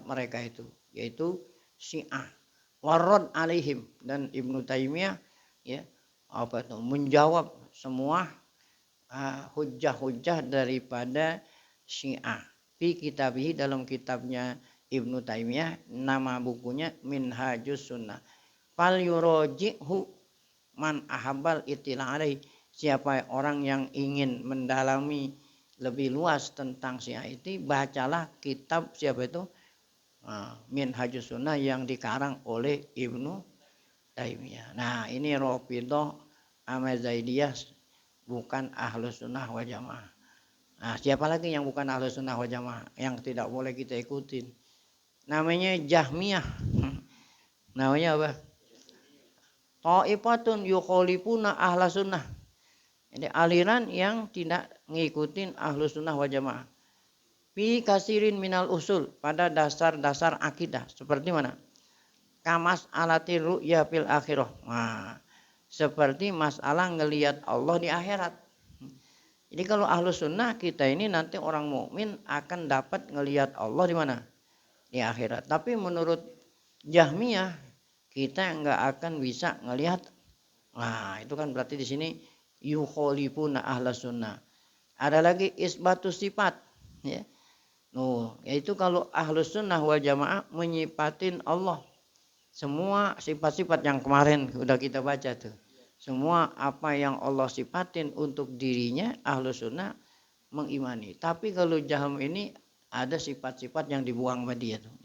mereka itu, yaitu Syiah. Warad alaihim, dan Ibnu Taimiyah ya apa itu menjawab semua hujjah-hujjah daripada Syiah. Fi kitabih, dalam kitabnya Ibnu Taimiyah, nama bukunya Minhajus Sunnah. Fal yuraji'hu man ahabbal itila alaih. Siapa orang yang ingin mendalami lebih luas tentang Syiah itu, bacalah kitab siapa itu? Minhajus Sunnah yang dikarang oleh Ibnu Taimiyah. Nah, ini Rafidhah sama Zaidiyah bukan Ahlus Sunnah wal Jamaah. Nah, siapa lagi yang bukan Ahlus Sunnah wal Jamaah yang tidak boleh kita ikutin? Namanya Jahmiyah. Namanya apa? Ta'ifatun yukhalifuna Ahlus Sunnah. Jadi aliran yang tidak ngikutin Ahlus Sunnah wal Jamaah. Fi kasirin minal usul, pada dasar-dasar akidah. Seperti mana? Kamas alati ru'ya fil akhirah. Nah, seperti masalah ngelihat Allah di akhirat. Jadi kalau Ahlus Sunnah kita ini nanti orang mukmin akan dapat ngelihat Allah di mana? Di akhirat. Tapi menurut Jahmiyah kita nggak akan bisa ngelihat. Nah, itu kan berarti di sini yukhalifuna Ahlus Sunnah. Ada lagi isbatus sifat, ya. Yaitu kalau Ahlus Sunnah wal Jamaah menyifatin Allah semua sifat-sifat yang kemarin udah kita baca tuh. Semua apa yang Allah sifatin untuk dirinya, Ahlus Sunnah mengimani. Tapi kalau Jahm ini ada sifat-sifat yang dibuang sama dia tuh.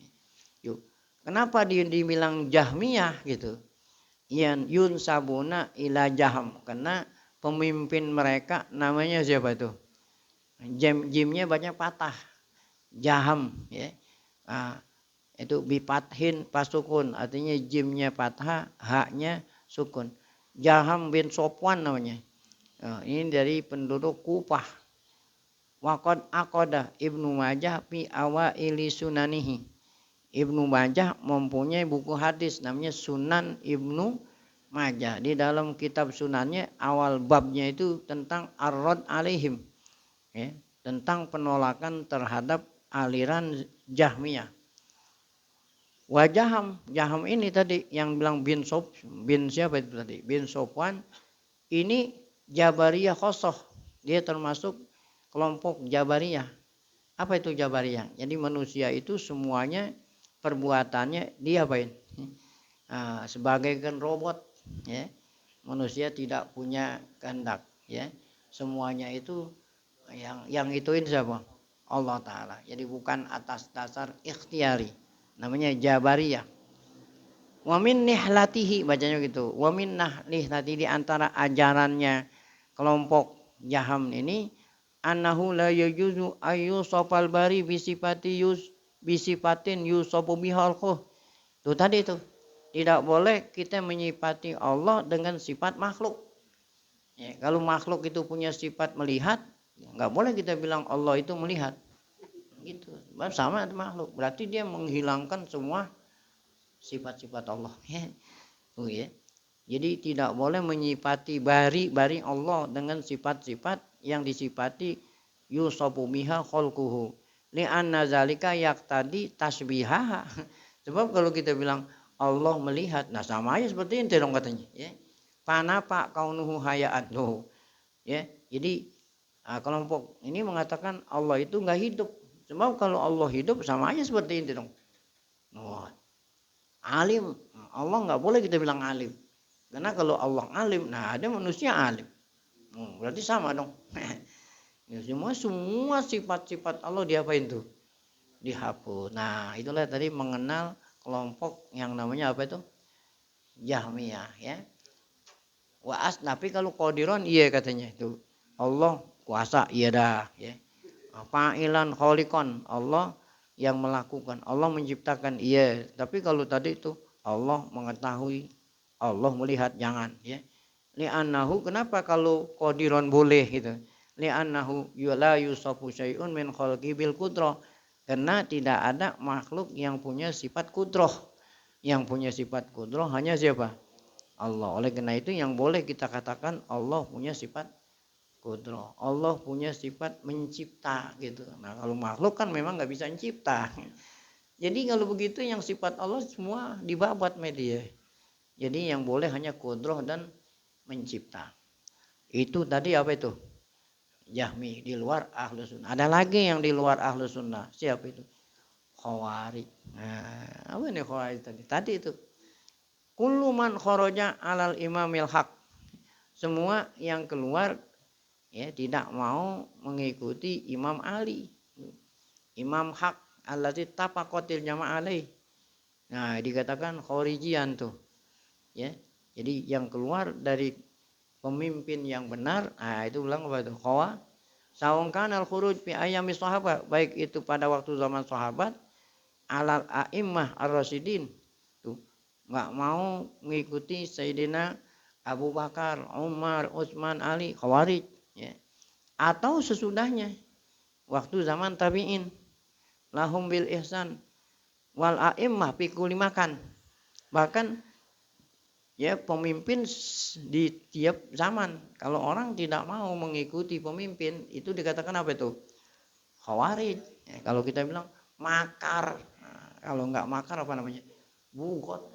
Yuk. Kenapa dia dibilang Jahmiyah gitu? Yun sabuna ila Jahm, karena pemimpin mereka namanya siapa tuh? Jimnya banyak patah. Jahm ya. Itu bipathin pasukun, artinya jimnya fathah, haknya sukun. Jaham bin Sofwan namanya. Ini dari penduduk Kufah. Waqad aqada Ibnu Majah fi awaili sunanihi. Ibnu Majah mempunyai buku hadis namanya Sunan Ibnu Majah. Di dalam kitab sunannya awal babnya itu tentang ar-rad alaihim. Ya, tentang penolakan terhadap aliran Jahmiyah. Jaham ini tadi yang bilang bin siapa itu tadi? Bin Sofwan ini Jabariyah khosoh. Dia termasuk kelompok Jabariyah. Apa itu Jabariyah? Jadi manusia itu semuanya perbuatannya dia apain? Sebagai kan robot, ya. Manusia tidak punya kehendak, ya. Semuanya itu yang ituin siapa? Allah Ta'ala. Jadi bukan atas dasar ikhtiari. Namanya Jabariyah. Wa min nihlatihi, bacanya gitu. Wa min nihlatihi, di antara ajarannya kelompok Jaham ini, annahu la yajuzu ayyusafal bari bisifatin yusafu bihal khuh. Itu tadi itu. Tidak boleh kita menyifati Allah dengan sifat makhluk. Ya, kalau makhluk itu punya sifat melihat, enggak boleh kita bilang Allah itu melihat. Gitu. Sama dengan makhluk. Berarti dia menghilangkan semua sifat-sifat Allah. Ya. Jadi tidak boleh menyifati bari Allah dengan sifat-sifat yang disifati yusafu biha khalquhu. Li'anna zalika yaqtadi tasbihaha. Sebab kalau kita bilang Allah melihat, nah sama aja seperti ini dong katanya, ya. Panapa kaunuhu hayaan. Ya. Jadi Kelompok ini mengatakan Allah itu nggak hidup. Sebab kalau Allah hidup sama aja seperti itu dong. Oh, alim, Allah nggak boleh kita bilang alim. Karena kalau Allah alim, nah ada manusia alim. Berarti sama dong. Ya, semua sifat-sifat Allah diapain tuh? Dihapus. Nah, itulah tadi mengenal kelompok yang namanya apa itu? Jahmiyah, ya. Tapi kalau qadiron iya katanya itu. Allah kuasa iya dah, ya. Fa'ilan khaliqan, Allah yang melakukan, Allah menciptakan iya. Tapi kalau tadi itu Allah mengetahui, Allah melihat, jangan, ya. Li'annahu, kenapa kalau qadiron boleh gitu? Li'annahu la yusafu syai'un min khalqi bil qudrah. Karena tidak ada makhluk yang punya sifat kudrah. Yang punya sifat kudrah hanya siapa? Allah. Oleh karena itu yang boleh kita katakan Allah punya sifat kudrah. Allah punya sifat mencipta gitu. Nah, kalau makhluk kan memang nggak bisa mencipta. Jadi kalau begitu yang sifat Allah semua dibabat media. Jadi yang boleh hanya kudrah dan mencipta. Itu tadi apa itu? Jahmi, di luar Ahlus Sunnah. Ada lagi yang di luar Ahlus Sunnah. Siapa itu? Khawarij. Nah, apa ini Khawarij tadi? Tadi itu. Kullu man kharaja alal imamil haq. Semua yang keluar ya tidak mau mengikuti Imam Ali. Imam haq allazi tafaqatil jamaah alaih. Nah, dikatakan khawarijian tuh. Ya. Jadi yang keluar dari pemimpin yang benar, itu bilang apa itu? Sawangkan al-khuruj fi ayami sahabat, baik itu pada waktu zaman sahabat, alal a'immah ar-rasyidin. Tuh, enggak mau mengikuti Sayyidina Abu Bakar, Umar, Utsman, Ali, Khawarij, ya. Atau sesudahnya waktu zaman tabi'in, lahum bil ihsan wal a'immah fi kulli makan. Bahkan ya pemimpin di tiap zaman, kalau orang tidak mau mengikuti pemimpin itu dikatakan apa itu? Khawarij. Ya, kalau kita bilang makar, kalau nggak makar apa namanya? Bugot.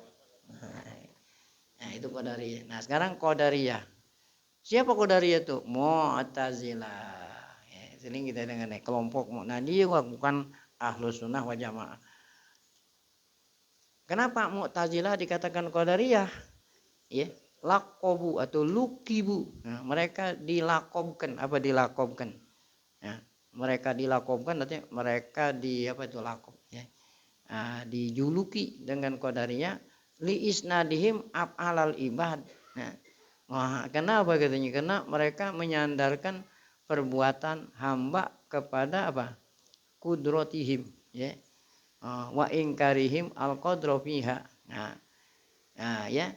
Nah, itu Qadariyah. Nah, sekarang Qadariyah. Siapa Qadariyah itu? Mu'tazilah. Ya, sering kita dengar kelompok. Nah, dia bukan Ahlus Sunnah wal Jamaah. Kenapa Mu'tazilah dikatakan Qadariyah? Ya, lakobu atau lukibu. Nah, mereka dilakobkan. Apa dilakobkan? Ya, mereka dilakobkan artinya mereka lakob, ya. Nah, dijuluki dengan qadariyah li isnadihim af'alal ibad. Nah, kenapa katanya? Karena mereka menyandarkan perbuatan hamba kepada apa? Kudrotihim, ya. Wa ingkarihim al-qadra fiha. Nah, ya.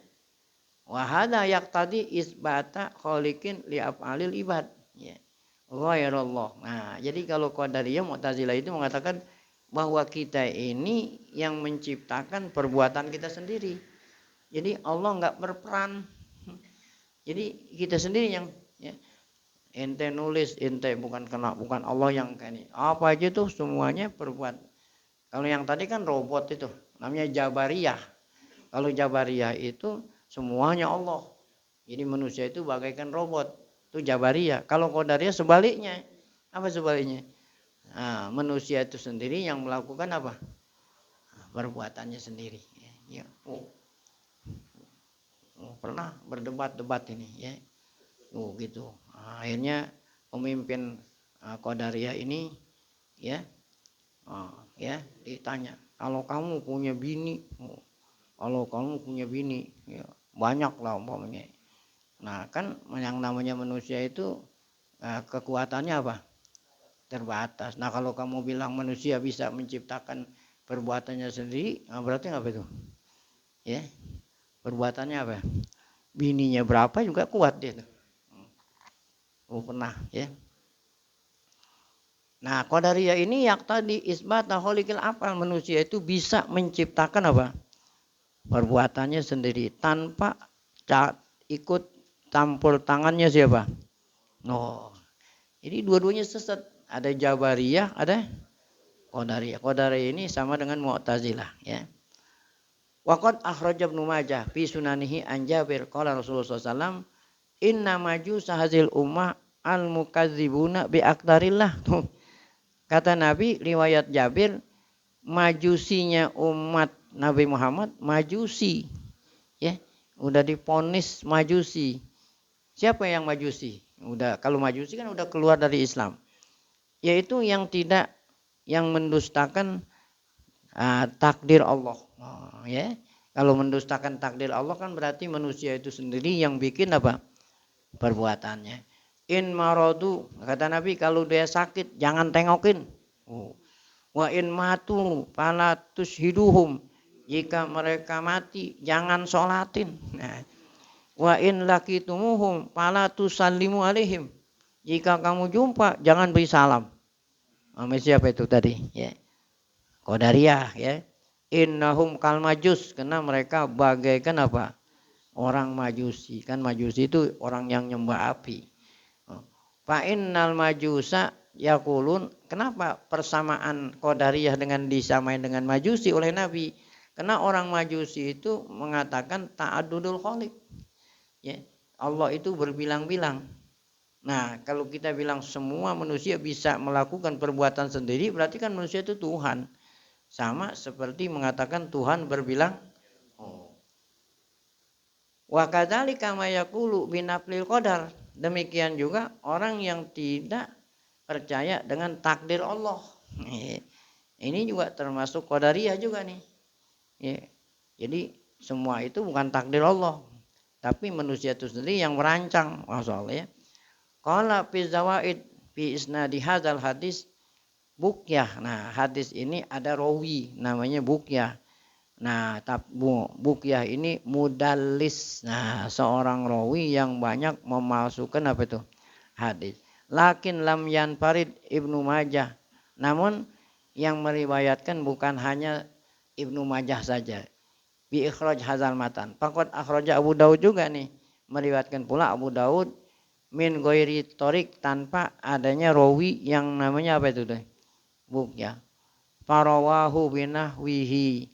Wa hadza yaqtadi isbata khaliqin li af'alil ibad, ya. Ghairallah. Nah, jadi kalau Qadariyah Mu'tazilah itu mengatakan bahwa kita ini yang menciptakan perbuatan kita sendiri. Jadi Allah enggak berperan. Jadi kita sendiri yang, ya. Ente nulis, ente bukan Allah yang kayak ini. Apa aja tuh semuanya perbuat. Kalau yang tadi kan robot itu, namanya Jabariyah. Kalau Jabariyah itu semuanya Allah. Jadi manusia itu bagaikan robot. Itu Jabariyah. Kalau Qadariyah sebaliknya. Apa sebaliknya? Nah, manusia itu sendiri yang melakukan apa? Perbuatannya sendiri. Ya. Pernah berdebat-debat ini, ya. Gitu. Akhirnya pemimpin Qadariyah ini, ya, ditanya, kalau kamu punya bini, ya, banyak lah umpamanya. Nah, kan yang namanya manusia itu kekuatannya apa? Terbatas. Nah, kalau kamu bilang manusia bisa menciptakan perbuatannya sendiri, berarti apa itu? Ya, perbuatannya apa? Bininya berapa juga kuat dia tuh. Pernah, ya. Nah, Qadariyah ini yang tadi isbata kholikil afal, manusia itu bisa menciptakan apa? Perbuatannya sendiri tanpa ikut campur tangannya siapa? Jadi dua-duanya sesat. Ada Jabariyah, ada Qadariyah. Qadariyah ini sama dengan Mu'tazilah, ya. Waqad akhraj Ibnu Majah fi sunanihi an Jabir qala Rasulullah sallallahu alaihi wasallam inna majusa hazil ummah al-mukadzibuna bi aktarillah. Kata Nabi, riwayat Jabir, majusinya umat Nabi Muhammad majusi, ya, udah diponis majusi. Siapa yang majusi? Udah, kalau majusi kan udah keluar dari Islam, yaitu yang mendustakan takdir Allah. Ya, kalau mendustakan takdir Allah kan berarti manusia itu sendiri yang bikin apa? Perbuatannya. In maradu, kata Nabi, kalau dia sakit jangan tengokin. Wa in matu fala tushiduhum, jika mereka mati jangan sholatin. Nah, wa in laqitumuhum fala tusallimu alaihim, jika kamu jumpa jangan beri salam. Siapa itu tadi? Ya. Qadariyah, ya. Innahum kal majus, karena mereka bagaikan apa? Orang majusi. Kan majusi itu orang yang nyembah api. Fa innal majusa yaqulun, kenapa persamaan Qadariyah dengan disamain dengan majusi oleh Nabi? Karena orang majusi itu mengatakan ta'addudul khaliq. Ya, Allah itu berbilang-bilang. Nah, kalau kita bilang semua manusia bisa melakukan perbuatan sendiri, berarti kan manusia itu Tuhan. Sama seperti mengatakan Tuhan berbilang. Wa kadzalika ma yaqulu binaflil qadar. Demikian juga orang yang tidak percaya dengan takdir Allah. Ini juga termasuk Qadariyah juga nih. Jadi semua itu bukan takdir Allah, tapi manusia itu sendiri yang merancang. Masalah, ya. Qala fi zawaid fi isnadi hadzal hadis Bukyah. Nah, hadis ini ada rawi namanya Bukyah. Nah, Bukyah ini mudallis. Nah, seorang rawi yang banyak memalsukan apa itu? Hadis. Lakin lam yanfarid Ibnu Majah. Namun yang meriwayatkan bukan hanya Ibnu Majah saja. Bi ikhraj hadzal matan. Faqad akhraja Abu Daud juga nih. Meriwayatkan pula Abu Daud min ghairi torik, tanpa adanya rawi yang namanya apa itu tuh? Bukyah. Farawahu binahwihi.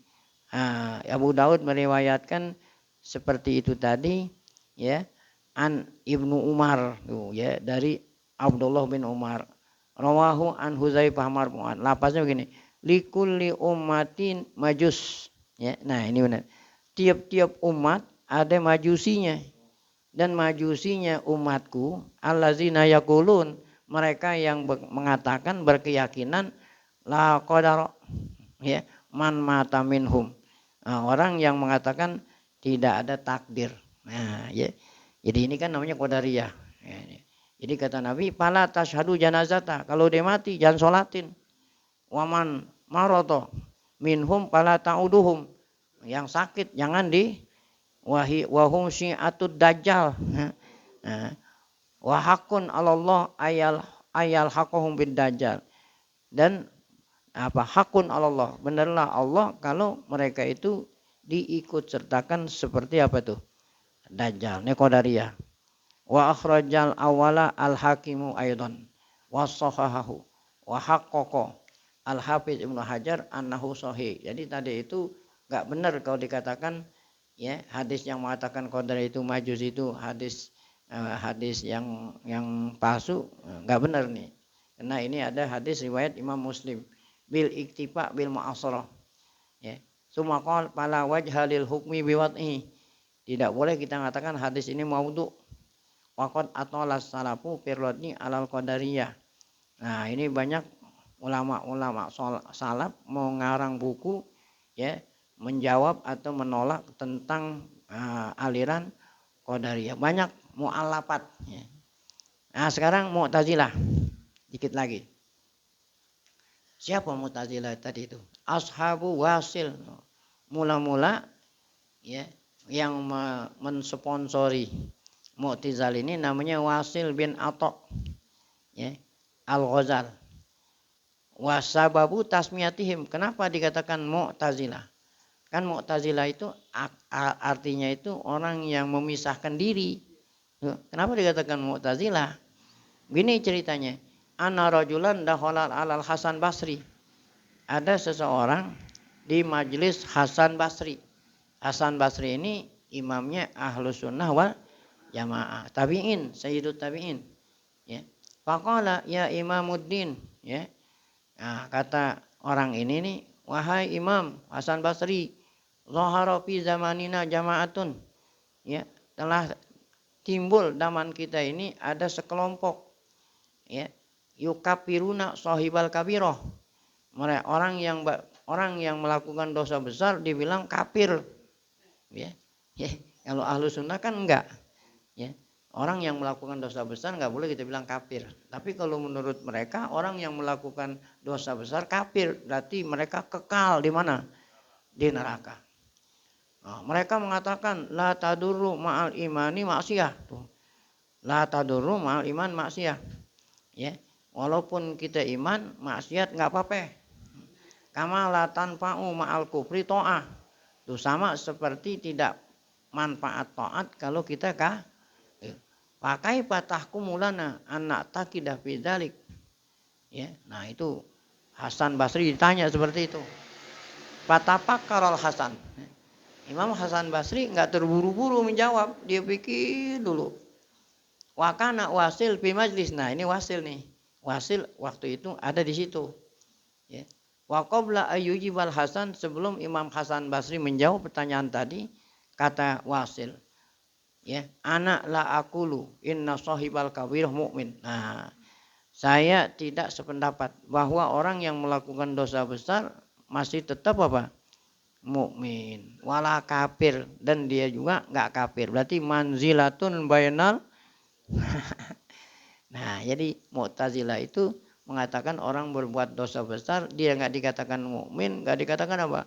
Abu Daud meriwayatkan seperti itu tadi, ya, an Ibnu Umar tuh, ya, dari Abdullah bin Umar. Rawahu an Hudzaifah marfu'an. Lafaznya begini, likulli ummatin majus, ya. Nah, ini benar. Tiap-tiap umat ada majusinya, dan majusinya umatku allazina yaqulun, mereka yang mengatakan, berkeyakinan la qadar, ya, man mata minhum. Orang yang mengatakan tidak ada takdir. Nah, ya. Jadi ini kan namanya Qadariyah. Ya. Jadi kata Nabi, fala tashhadu janazata, kalau dia mati jangan sholatin. Waman maroto minhum fala ta'uduhum, yang sakit jangan wahum syi'atud dajjal. Wa haqqun 'alallah ayal haqqahum bid dajjal. Dan apa, hakun Allah, benarlah Allah kalau mereka itu diikut sertakan seperti apa tuh? Dajjal. Ini Qadariyah. Wa akhrajal awala al-hakimu aidan wa sahahahu wa haqqaqa al-hafiz Ibnu Hajar annahu sahih. Jadi tadi itu enggak benar kalau dikatakan, ya, hadis yang mengatakan Qadariyah itu majus itu hadis yang palsu, enggak benar nih. Karena ini ada hadis riwayat Imam Muslim bil iktifa bil mu'asarah, ya. Sumaqal pala wajha lil hukmi biwad'i. Tidak boleh kita mengatakan hadis ini maudhu. Waqad atalas salafu firradni alal qadariyah. Nah, ini banyak ulama-ulama salaf mengarang buku, ya, menjawab atau menolak tentang aliran Qadariyah. Banyak mu'allafat, ya. Nah, sekarang Mu'tazilah. Dikit lagi. Siapa Mu'tazilah tadi itu? Ashabu Wasil. Mula-mula, ya, yang mensponsori Mu'tazilah ini namanya Wasil bin Atha, ya, Al-Ghazal. Wasababu tasmiyatihim. Kenapa dikatakan Mu'tazilah? Kan Mu'tazilah itu artinya itu orang yang memisahkan diri. Kenapa dikatakan Mu'tazilah? Gini ceritanya. Ana rajulan dakhala alal Hasan Basri. Ada seseorang di majelis Hasan Basri. Hasan Basri ini imamnya Ahlus Sunnah wal Jamaah. Tabi'in, Sayyidut Tabi'in. Ya. Faqala ya Imamuddin, ya. Nah, kata orang ini nih, wahai Imam Hasan Basri, zahara fi zamanina jama'atun, ya, telah timbul zaman kita ini ada sekelompok, ya, yukapiruna sahibal kabiroh. Mereka orang yang melakukan dosa besar dibilang kafir, ya. Ya, kalau ahlu sunnah kan enggak, ya. Orang yang melakukan dosa besar nggak boleh kita bilang kafir. Tapi kalau menurut mereka orang yang melakukan dosa besar kafir, berarti mereka kekal di mana? Di neraka. Nah, mereka mengatakan la tadurru ma'al imani maksiyah. Tuh. La tadurru ma'al iman maksiyah. Ya, walaupun kita iman, maksiat nggak apa-apa. Kama la tanfa'u ma'al kufri ta'ah. Itu sama seperti tidak manfaat taat kalau kita pakai patahku mulana anak takidah bidzalik. Ya, nah itu Hasan Basri ditanya seperti itu. Patapakkarul Hasan. Imam Hasan Basri nggak terburu-buru menjawab, dia pikir dulu. Wakana Wasil fi majlis. Nah, ini Wasil nih. Wasil waktu itu ada di situ. Ya. Wa qabla ayyujibal Hasan, sebelum Imam Hasan Basri menjawab pertanyaan tadi, kata Wasil, ya, anak la akulu inna sahibal kabirah mukmin. Nah, saya tidak sependapat bahwa orang yang melakukan dosa besar masih tetap apa? Mukmin, wala kafir, dan dia juga nggak kafir. Berarti manzilatun bainal. Nah, jadi Mu'tazilah itu mengatakan orang berbuat dosa besar dia nggak dikatakan mukmin, nggak dikatakan apa?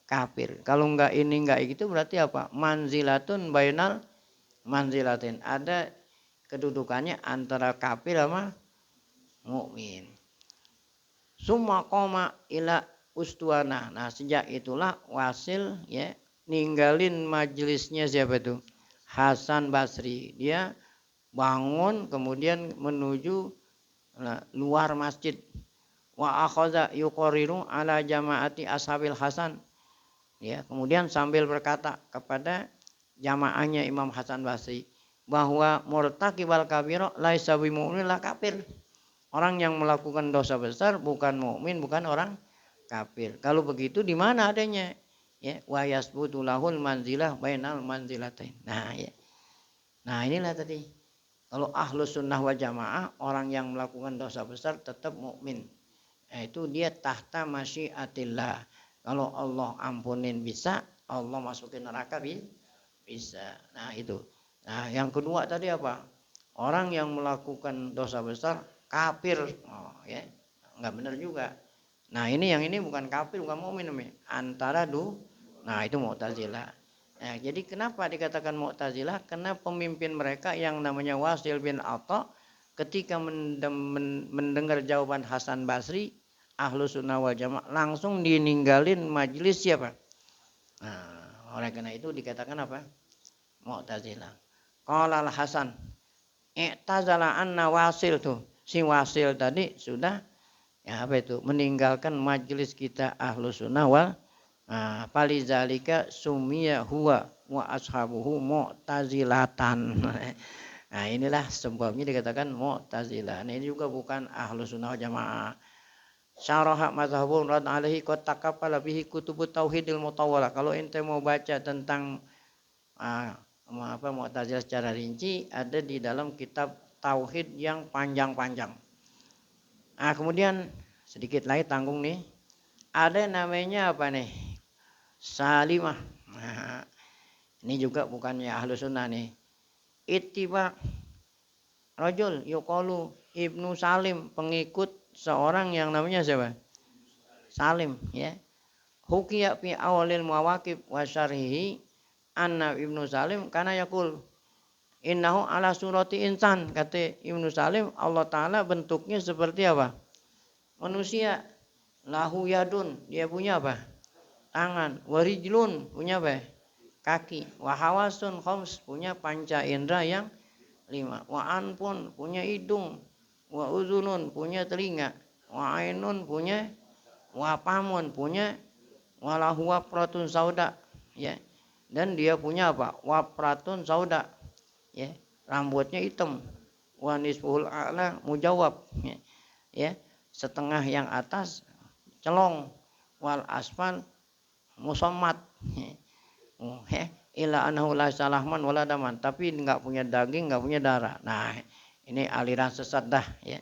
Kafir. Kalau nggak ini nggak gitu berarti apa? Manzilatun bainal manzilatin, ada kedudukannya antara kafir sama mukmin. Summa qoma ila ustuana. Nah, sejak itulah Wasil, ya, ninggalin majelisnya siapa itu? Hasan Basri. Dia bangun kemudian menuju luar masjid. Wa akhadha yuqarriru ala jamaati ashabil Hasan. Ya, kemudian sambil berkata kepada jamaahnya Imam Hasan Basri bahwa murtakibal kabira laisa bimu'min la kafir. Orang yang melakukan dosa besar bukan mukmin, bukan orang kafir. Kalau begitu di mana adanya? Ya, wa yasbutu lahul manzilah bainal manzilatain. Nah, ya. Nah, inilah tadi. Kalau ahlu sunnah wa jamaah, orang yang melakukan dosa besar tetap mukmin. Itu dia tahta masyiatillah. Kalau Allah ampunin bisa, Allah masukin neraka bisa. Nah, itu. Nah, yang kedua tadi apa? Orang yang melakukan dosa besar kafir. Oh, ya. Enggak benar juga. Nah, yang ini bukan kafir, bukan mukmin namanya. Antara nah, itu Mu'tazilah. Nah, jadi kenapa dikatakan Mu'tazilah? Karena pemimpin mereka yang namanya Wasil bin Atha ketika mendengar jawaban Hasan Basri, ahlu sunnah wal jamaah, langsung dininggalin majelis siapa? Nah, oleh karena itu dikatakan apa? Mu'tazilah. Qala al-Hasan, i'tazala anna Wasil tuh. Si Wasil tadi sudah ya apa itu? Meninggalkan majelis kita ahlu sunnah wal palizalika sumiya huwa wa ashabuhu mu'tazilatan. Nah, inilah sebabnya dikatakan Mu'tazilah. Nah, ini juga bukan ahlu sunnah wal jamaah. Syaraha mazhabun rad alaihi qad takaffala bihi kutubut tauhidil mutawwalah. Kalau ente mau baca tentang Mu'tazilah secara rinci, ada di dalam kitab tauhid yang panjang-panjang. Nah, kemudian sedikit lagi tanggung nih. Ada namanya apa nih? Salimah. Nah, ini juga bukannya ahlu sunnah nih. Ittiba rajul yuqalu Ibnu Salim, pengikut seorang yang namanya siapa? Salim, ya. Hukiya fi awalil mawaqib wa syarhihi anna Ibnu Salim kana yaqul innahu ala surati insan. Kata Ibnu Salim, Allah Ta'ala bentuknya seperti apa? Manusia. Lahu yadun, dia punya apa? Tangan. Warijlun, punya apa? Kaki. Wahawasun khams, punya panca indera yang 5. Wa anpun, punya hidung. Wa uzunun, punya telinga. Wa ainun, punya. Wa pamun, punya. Walahu wapratun sauda, ya. Dan dia punya apa? Wapratun sauda, ya. Rambutnya hitam. wa nisfuhul a'la mujawab, ya. Setengah yang atas celong, wal asfal musammat. Ila annahu la salahman wala daman, tapi enggak punya daging, enggak punya darah. Nah, ini aliran sesat dah, ya.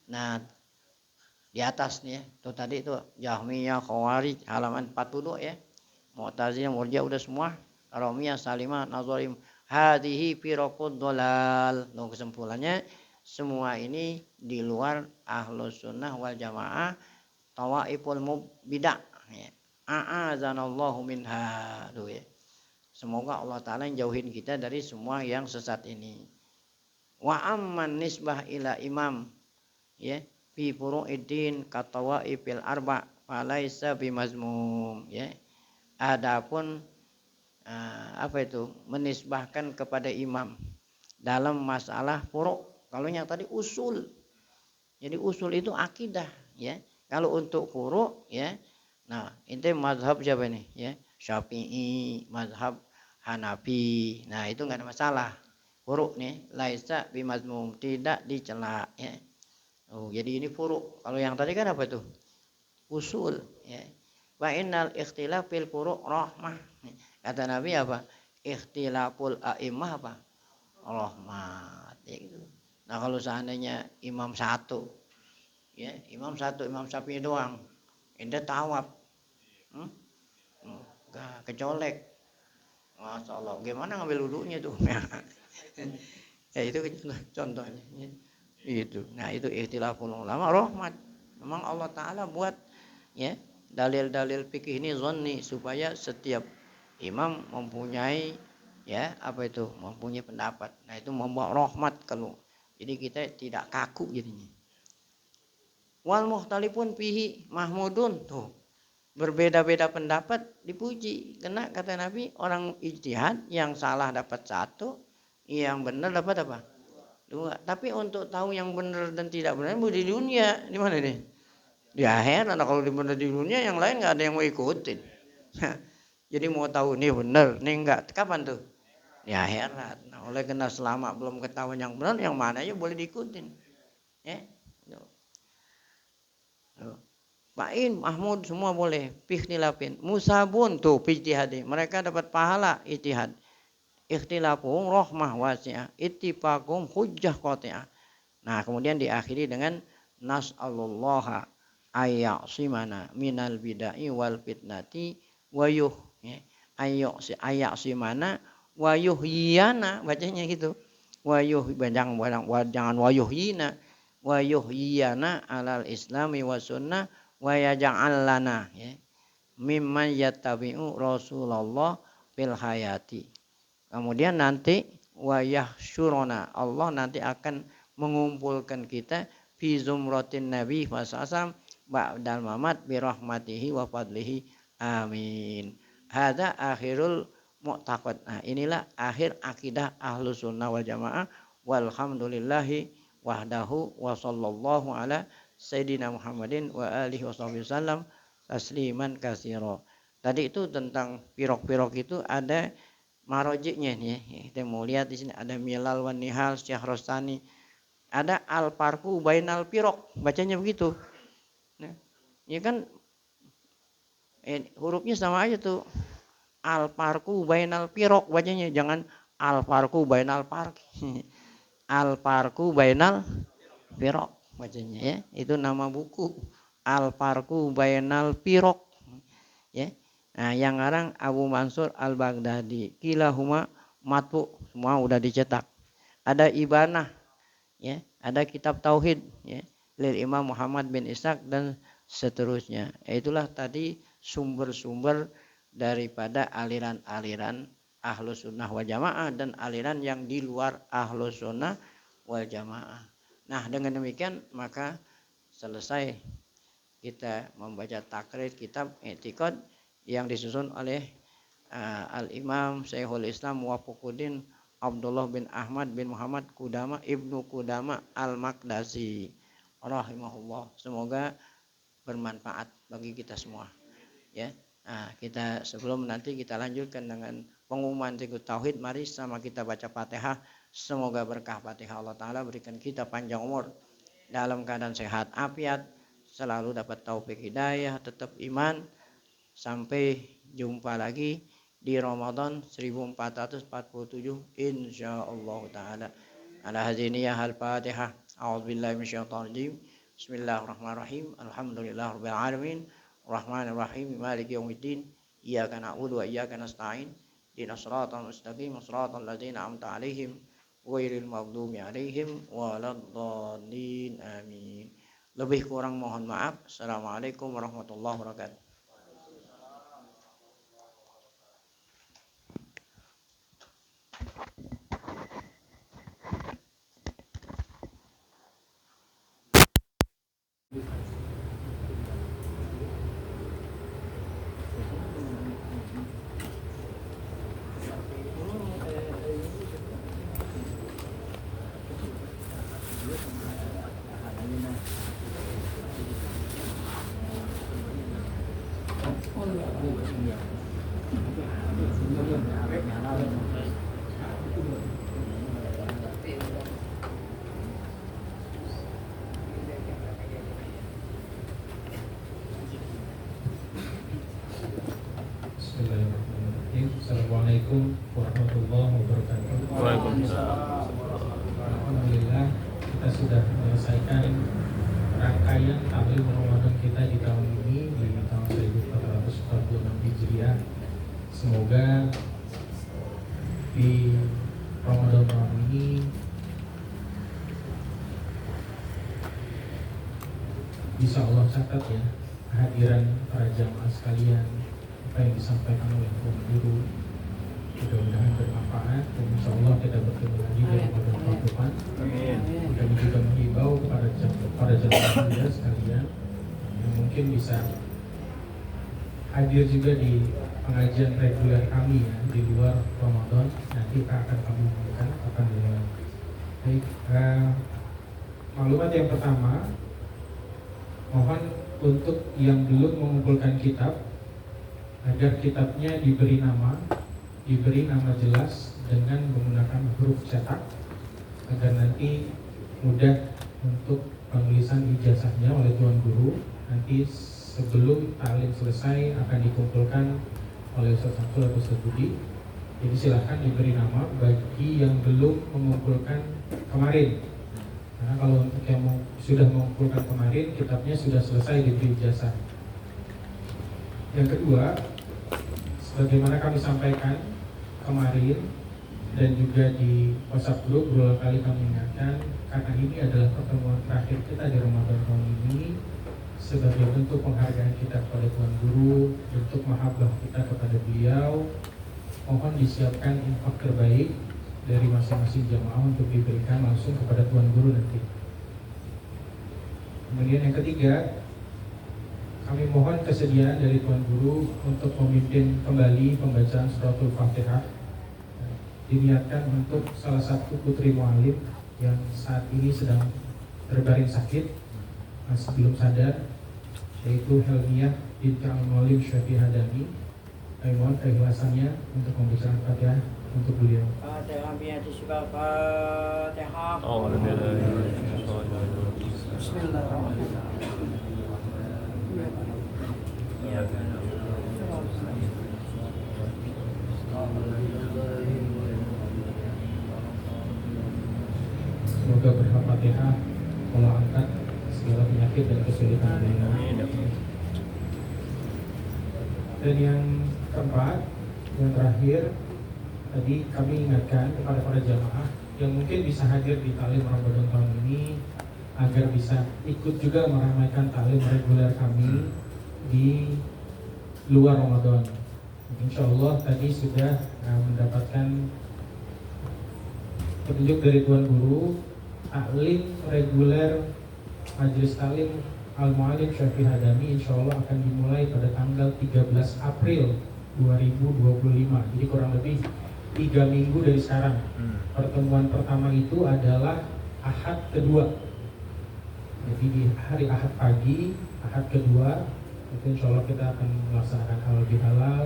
Nah, di atas nih ya, tuh tadi itu Jahmiyah, Khawarij halaman 42 ya. Mu'tazilah, Murji'ah udah semua. Romiyah, Salimah, Nazarim. Hadhihi firaqud dhalal. Nah, kesimpulannya semua ini di luar Ahlus Sunnah wal Jamaah, tawaiful bidah ya. A'azanallahu minha. Tuh ya. Semoga Allah Ta'ala yang jauhin kita dari semua yang sesat ini. Wa amman nisbah ila imam ya fi furu'iddin katawaifil arba falaisa bimazmum ya. Adapun apa itu menisbahkan kepada imam dalam masalah furu', kalau yang tadi usul. Jadi usul itu akidah ya. Kalau untuk furu' ya. Nah, ini mazhab siapa nih ya? Syafi'i, mazhab Hanafi. Nah, itu enggak ada masalah. Furu' nih laisa bimazmum, tidak dicela ya. Oh, jadi ini furu'. Kalau yang tadi kan apa tuh? Usul ya. Wa innal ikhtilaf fil furu' rahmah. Kata Nabi apa? Ikhtilaful a'immah apa? Rahmat ya gitu. Nah, kalau seandainya imam satu ya, imam Syafi'i doang. Ente tawab. Kecolek. Masya Allah. Gimana ngambil wudunya tuh? Ya itu contohnya. Itu. Nah, itu ikhtilaful ulama rahmat. Memang Allah Ta'ala buat ya dalil-dalil fikih ini zonni supaya setiap imam mempunyai ya apa itu mempunyai pendapat. Nah, itu membawa rahmat kalau. Jadi kita tidak kaku jadinya. Wal mukhtalifun fihi mahmudun tuh. Berbeda-beda pendapat dipuji. Karena kata Nabi orang ijtihad yang salah dapat satu, yang benar dapat apa? Dua. Tapi untuk tahu yang benar dan tidak benar di dunia di mana nih? Di akhirat. Nah, kalau di benar di dunia yang lain nggak ada yang mau ikutin. Jadi mau tahu nih benar, nih enggak. Kapan tuh? Di akhirat. Nah, oleh karena selama belum ketahuan yang benar, yang mana aja boleh diikutin. Ya. Fa'in, Mahmud semua boleh. Ikhtilafin. Musabun tuh ijtihad. Mereka dapat pahala ijtihad. Ikhtilafuhum rahmah wasi'ah. Ittifaqum hujjah qati'ah. Nah, kemudian diakhiri dengan nas'alullaha ayyasimana minal bidai wal fitnati wayuh ya. Ayyasimana wayuhyana bacanya gitu. Wayuh jangan wayuhyina. Wayuhyana alal islami wa sunnah wa yaj'al lana ya mimman yattabi'u Rasulullah fil hayati. Kemudian nanti wa yahsyuruna, Allah nanti akan mengumpulkan kita fi zumratin nabi sallallahu ba'dal mamat bi rahmatihi wa fadlihi amin. Hadza akhirul mu'taqad. Nah, inilah akhir akidah Ahlus Sunnah wal Jamaah. Walhamdulillahi wahdahu wa sallallahu ala sayyidina Muhammadin wa alihi wasallam tasliman katsira. Tadi itu tentang pirok-pirok itu ada marojiknya nih. Kita mau lihat di sini ada Milal wan Nihal Syekh Rostani. Ada al farqu bainal pirok, bacanya begitu. Nah, ya kan hurufnya sama aja tuh. Al farqu bainal pirok bacanya, jangan al farqu bainal park. Al farqu bainal pirok bacanya ya. Itu nama buku. Al farqu bainal pirok ya. Nah, yang ngarang Abu Mansur Al-Baghdadi. Kilahuma matbu, semua udah dicetak. Ada Ibanah ya, ada kitab tauhid ya, lil Imam Muhammad bin Ishaq dan seterusnya. Itulah tadi sumber-sumber daripada aliran-aliran Ahlus Sunnah wal Jamaah dan aliran yang di luar Ahlus Sunnah wal Jamaah. Nah, dengan demikian maka selesai kita membaca takrir kitab I'tiqad yang disusun oleh Al-Imam Syekhul Islam Wafaquddin Abdullah bin Ahmad bin Muhammad Qudama Ibnu Qudama Al-Maqdasi rahimahullah. Semoga bermanfaat bagi kita semua ya. Nah, kita sebelum nanti kita lanjutkan dengan pengumuman Teguh Tauhid. Mari sama kita baca Fatihah. Semoga berkah Fatihah Allah Ta'ala berikan kita panjang umur dalam keadaan sehat afiat, selalu dapat taufik hidayah, tetap iman. Sampai jumpa lagi di Ramadan 1447 insyaallah taala. Ala hadiniyah al-Fatihah. A'udzubillahi minasyaitonir rajim. Bismillahirrahmanirrahim. Alhamdulillahirabbil alamin. Arrahmanir rahim. Maliki yaumiddin. Iyyaka na'budu wa iyyaka nasta'in. Ihdinas siratal mustaqim. Siratal ladzina an'amta 'alaihim ghairil maghdubi 'alaihim waladdallin. Amin. Lebih kurang mohon maaf. Assalamualaikum warahmatullahi wabarakatuh. Assalamualaikum warahmatullahi wabarakatuh. Waalaikumsalam. Alhamdulillah kita sudah menyelesaikan rangkaian taklim Ramadan kita di tahun ini di tahun 1446 Hijriah. Semoga di Ramadan tahun ini bisa Allah catat ya kehadiran para jamaah sekalian, apa yang disampaikan oleh guru, mudah-mudahan bermanfaat dan insya Allah kita bertemu lagi di Ramadan tahun depan. Dan juga menghimbau kepada jamaah muda sekalian yang mungkin bisa hadir juga di pengajian reguler kami ya di luar Ramadan, nanti akan kami umumkan akan dimulai. Baik, maklumat yang pertama, mohon untuk yang belum mengumpulkan kitab agar kitabnya diberi nama jelas dengan menggunakan huruf cetak agar nanti mudah untuk penulisan ijazahnya oleh tuan guru. Nanti sebelum taklim selesai akan dikumpulkan oleh Ustaz Samsul atau Ustaz Budi. Jadi silahkan diberi nama bagi yang belum mengumpulkan kemarin. Karena kalau untuk yang sudah mengumpulkan kemarin, kitabnya sudah selesai diberi ijazah. Yang kedua, sebagaimana kami sampaikan kemarin dan juga di WhatsApp grup berulang kali kami ingatkan, karena ini adalah pertemuan terakhir kita di Ramadan tahun ini, sebagai bentuk penghargaan kita kepada Tuan Guru, bentuk mahabbah kita kepada beliau, mohon disiapkan infak terbaik dari masing-masing jamaah untuk diberikan langsung kepada Tuan Guru nanti. Kemudian yang ketiga, kami mohon kesediaan dari Tuan Guru untuk memimpin kembali pembacaan suratul Fatihah. Diniatkan untuk salah satu putri mu'alim yang saat ini sedang terbaring sakit, masih belum sadar, yaitu Helmiah binti Al-Mu'alim Syafi Hadami. Kami mohon keikhlasannya untuk membaca Fatihah untuk beliau. Fatihah biati syifal Fatihah. Bismillahirrahmanirrahim. Semoga berhak Fatihah Allah angkat segala penyakit dan kesulitan beliau. Dan yang keempat, yang terakhir, tadi kami ingatkan kepada para jamaah yang mungkin bisa hadir di taklim Ramadan tahun ini agar bisa ikut juga meramaikan taklim reguler kami di luar Ramadan. Insya Allah tadi sudah mendapatkan petunjuk dari Tuan Guru, taklim reguler Majelis Taklim Al-Mu'alim Syafi Hadami insya Allah akan dimulai pada tanggal 13 April 2025. Jadi kurang lebih 3 minggu dari sekarang. Pertemuan pertama itu adalah Ahad kedua. Jadi di hari Ahad pagi, Ahad kedua itu insya Allah kita akan melaksanakan halal bihalal,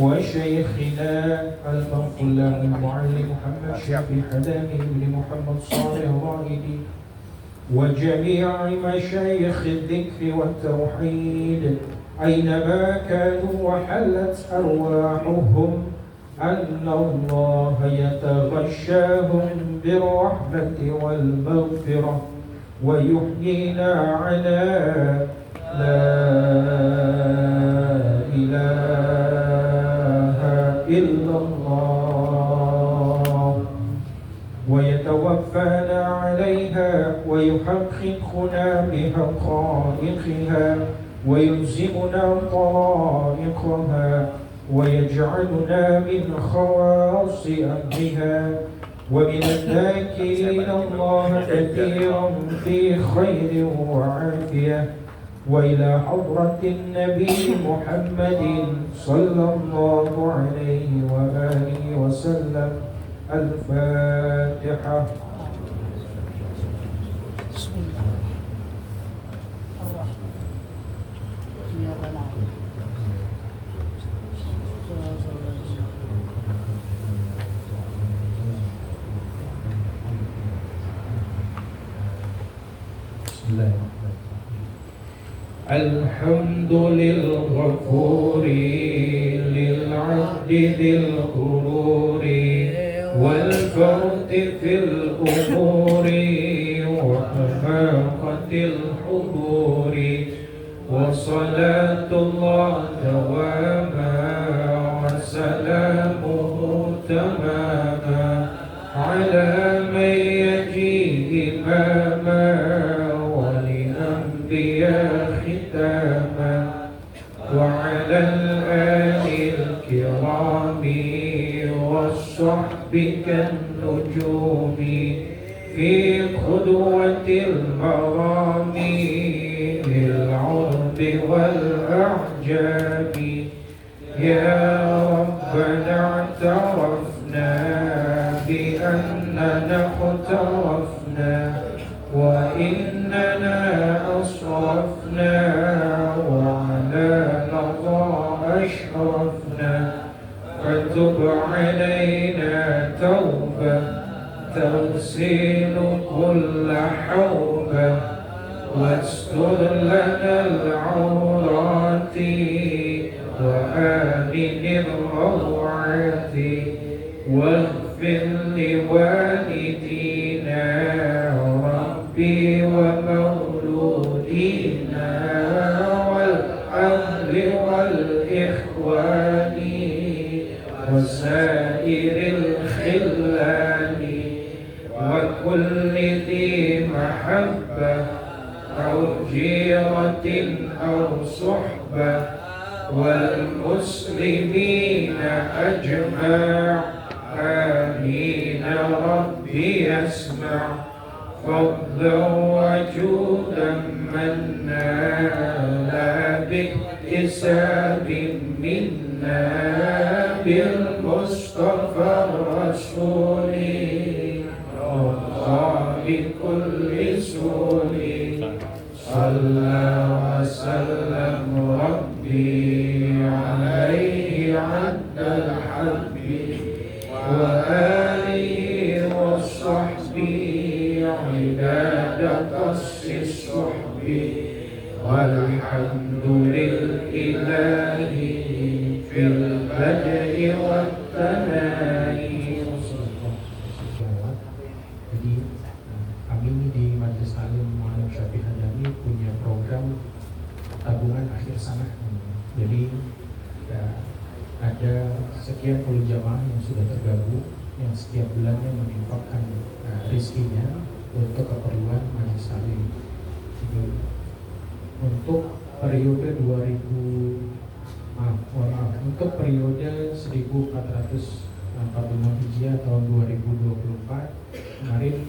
وشيخنا المغفور له المعلم محمد شافي حدامي بن محمد صالح الرائدي وجميع مشايخ الذكر والتوحيد أينما كانوا وحلت أرواحهم أن الله يتغشاهم بالرحمة والمغفرة ويحيينا على لا إله إلا الله ويتوفانا عليها ويحققنا بحقائقها ويلزمنا طرائقها ويجعلنا من خواص أهلها ومن الذاكرين الله كثيرا في خير وعافية وإلى حضرة النبي محمد صلى الله عليه وآله وسلم. الفاتحة. الحمد للغفور للعبد ذي الغرور والفرد في الأمور وحماقة الحضور وصلاة الله دواما وسلامه تماما على من يجيء إماما ولأنبياء ختاما وعلى الآل الكرام والصحب كالنجوم في قدوة المرام للعرب والأعجاب. يا ربنا اعترفنا بأننا اقترفنا وإننا أسرفنا وعلى لظى أشرفنا فتب علينا توبة تغسل كل حوبة واستر لنا العورات وآمن الروعات واغفر لوالدينا ربي ومولودينا والأهل والإخوان وسائر الخلان وكل ذي محبة أو جيرة أو صحبة والمسلمين أجمع. آمين. ربي يسمع فضلا وجودا منا لا باكتساب منا بالمصطفى الرسول بكل سول صلى وسلم ربي عليه عد الحب وآله وصحبه عداد قص الصحب والحمد لله في البدء والثناء. Jadi kami di Majelis Alim Muhammad Syafi'i Hadami punya program tabungan akhir sana. Jadi ya, ada sekian puluh jamaah yang sudah tergabung yang setiap bulannya menginfakkan rezekinya untuk keperluan Majelis Alim. Jadi untuk periode untuk periode 1445 Hijriah tahun 2024 kemarin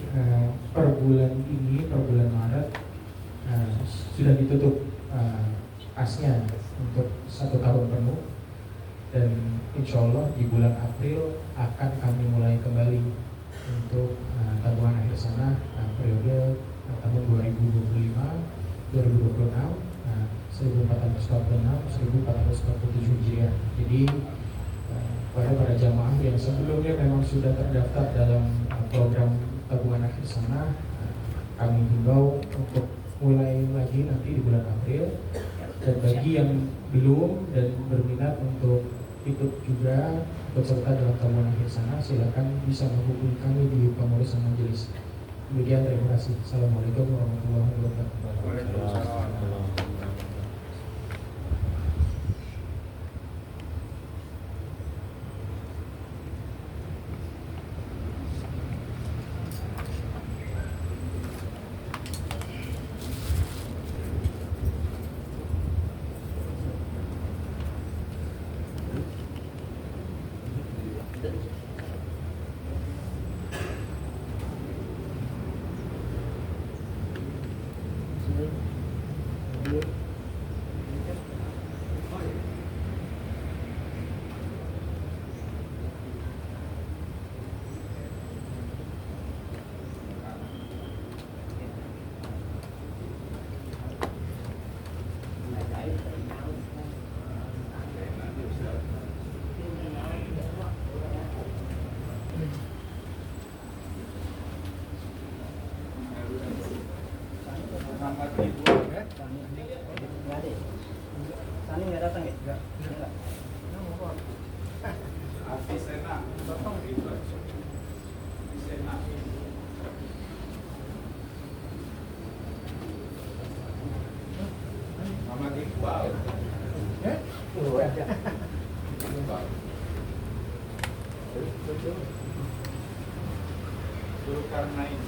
per bulan ini, per bulan Maret sudah ditutup asnya untuk 1 tahun penuh, dan insya Allah di bulan April akan kami mulai kembali untuk tabungan akhir sana periode tahun 2025, 1446, 1447 Hijriah. Jadi kepada para jamaah yang sebelumnya memang sudah terdaftar dalam program tabungan akhir sana, kami himbau untuk mulai lagi nanti di bulan April. Dan bagi yang belum dan berminat untuk ikut juga ikut serta dalam tabungan akhir sana, silakan bisa menghubungi kami di pengurusan majelis. Demikian, terima kasih. Assalamualaikum warahmatullahi wabarakatuh. Sani nggak datang ya? Nggak. Muhammad Iqbal. Zulkarnain.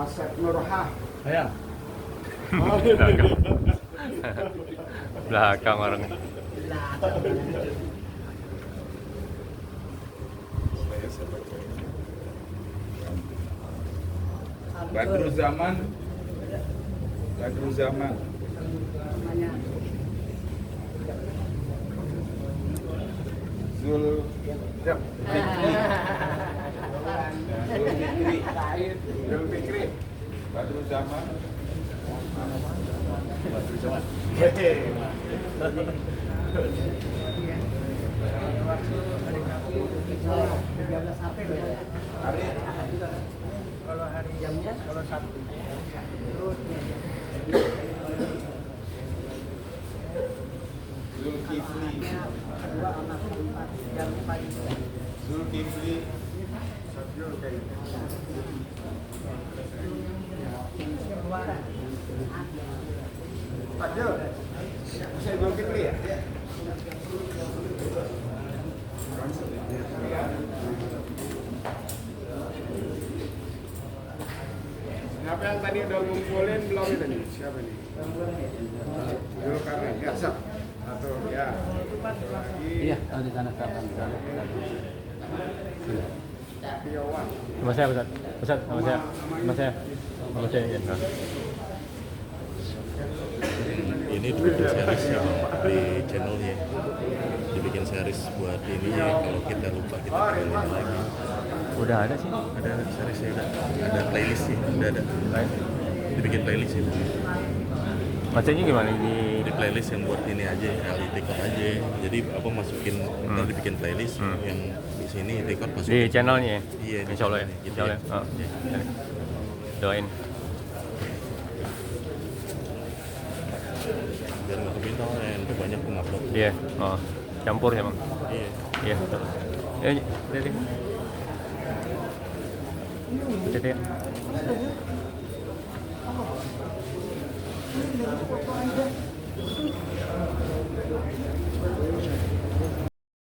Asep Nurhah. Saya. Belakang orang. Badru Zaman. Badru Zaman. Zul Fikri. Zul Fikri. Badru Zaman. Badru Zaman. Kalau hari jamnya, kalau Sabtu. Zulkifli. Jamnya pagi. Zulkifli. Fadil. Saya Zulkifli ya? Siapa yang tadi udah ngumpulin belum ini tadi? Siapa nih? Zulkarnain. Ya, Sab. Atau ya. Lagi. Iya, di sana sekarang. Piawan. Sama saya, Ustaz. Ustaz, sama saya. Sama saya. Sama saya, ya. Ini dibikin series ya di channelnya, dibikin series buat ini ya, kalau kita lupa kita kembali lagi. Udah ada sih. Ada seriesnya, ada playlist sih, ada dibikin playlist itu. Bacanya gimana Di playlist yang buat ini aja, reality record aja. Jadi apa masukin, ntar dibikin playlist yang di sini record masukin di channelnya? Iya, di Insya Allah ya. channelnya, gitu Insya Allah. ya. Oh. Iya. Doain. Biar nggak kepintal ya, nanti banyak pengupload. Iya. Oh. Campur ya, Bang. Iya. Iya, betul. Lihat ya. Lihat ya.